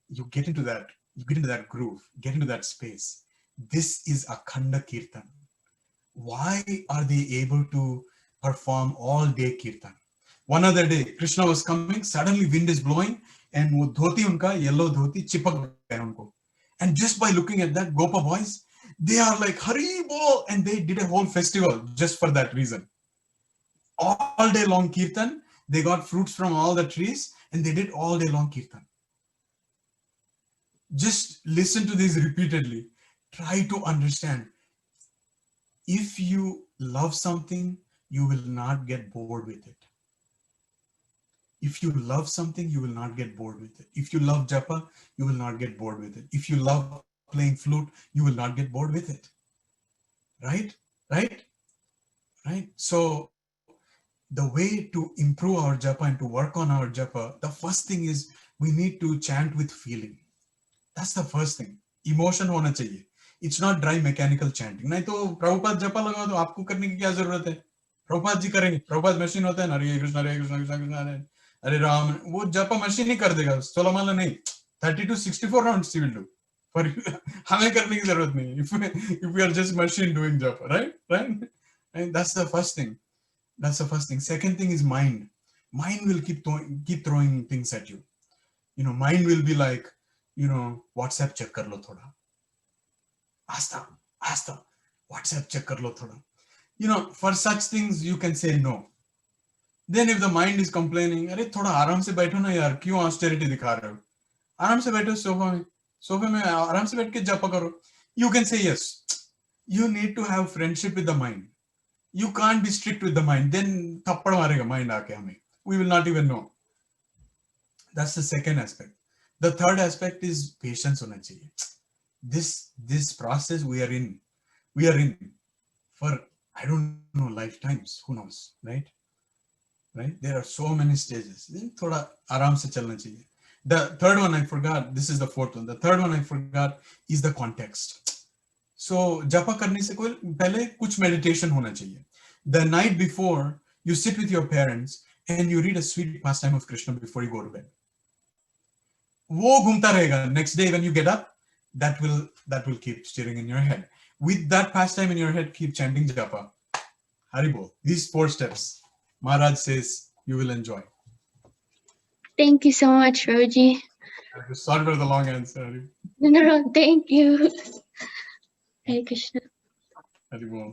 You get into that groove, get into that space. This is Akhanda Kirtan. Why are they able to perform all day Kirtan? One other day, Krishna was coming, suddenly wind is blowing, and वो धोती उनका yellow धोती चिपक गया उनको. And just by looking at that, Gopa boys, they are like Hari Bol, and they did a whole festival just for that reason. All day long Kirtan, they got fruits from all the trees, and they did all day long Kirtan. Just listen to this repeatedly. Try to understand. If you love something, you will not get bored with it. If you love something, you will not get bored with it. If you love japa, you will not get bored with it. If you love playing flute, you will not get bored with it. Right? Right? Right? So the way to improve our japa and to work on our japa, the first thing is we need to chant with feeling. That's the first thing. Emotion होना चाहिए. It's not dry mechanical chanting. नहीं तो प्रभुपाद जपा लगा तो आपको करने की क्या जरूरत है? प्रभुपाद जी करेंगे. प्रभुपाद मशीन होता है ना, हरे कृष्णा कृष्णा हरे राम. वो जपा मशीन ही कर देगा. 16 माला नहीं. 30 to 64 rounds he will do. For हमें करने की जरूरत नहीं. If we are just machine doing japa, right? Right? And that's the first thing. That's the first thing. Second thing is mind. Mind will keep throwing things at you. You know, mind will be like, you know, WhatsApp check kar lo thoda. Asta, WhatsApp check kar lo thoda. You know, for such things you can say no. Then if the mind is complaining, अरे थोड़ा आराम से बैठो ना यार, क्यों austerity दिखा रहे हो? आराम से बैठो सोफे में आराम से बैठ के जप करो. You can say yes. You need to have friendship with the mind. You can't be strict with the mind. Then थप्पड़ मारेगा mind आके हमें. We will not even know. That's the second aspect. The third aspect is patience होना चाहिए. This process we are in for, I don't know, lifetimes. Who knows, right? Right? There are so many stages. Then थोड़ा आराम से चलना चाहिए. The third one I forgot. This is the fourth one. The third one I forgot is the context. So japa करने से कोई पहले कुछ meditation होना चाहिए. The night before, you sit with your parents and you read a sweet pastime of Krishna before you go to bed. वो घूमता रहेगा. Next day when you get up, that will keep stirring in your head. With that pastime in your head, keep chanting japa. Haribol. These 4 steps, Maharaj says you will enjoy. Thank you so much, Roji. Sorry for the long answer. No, thank you. Hare Krishna. Haribol.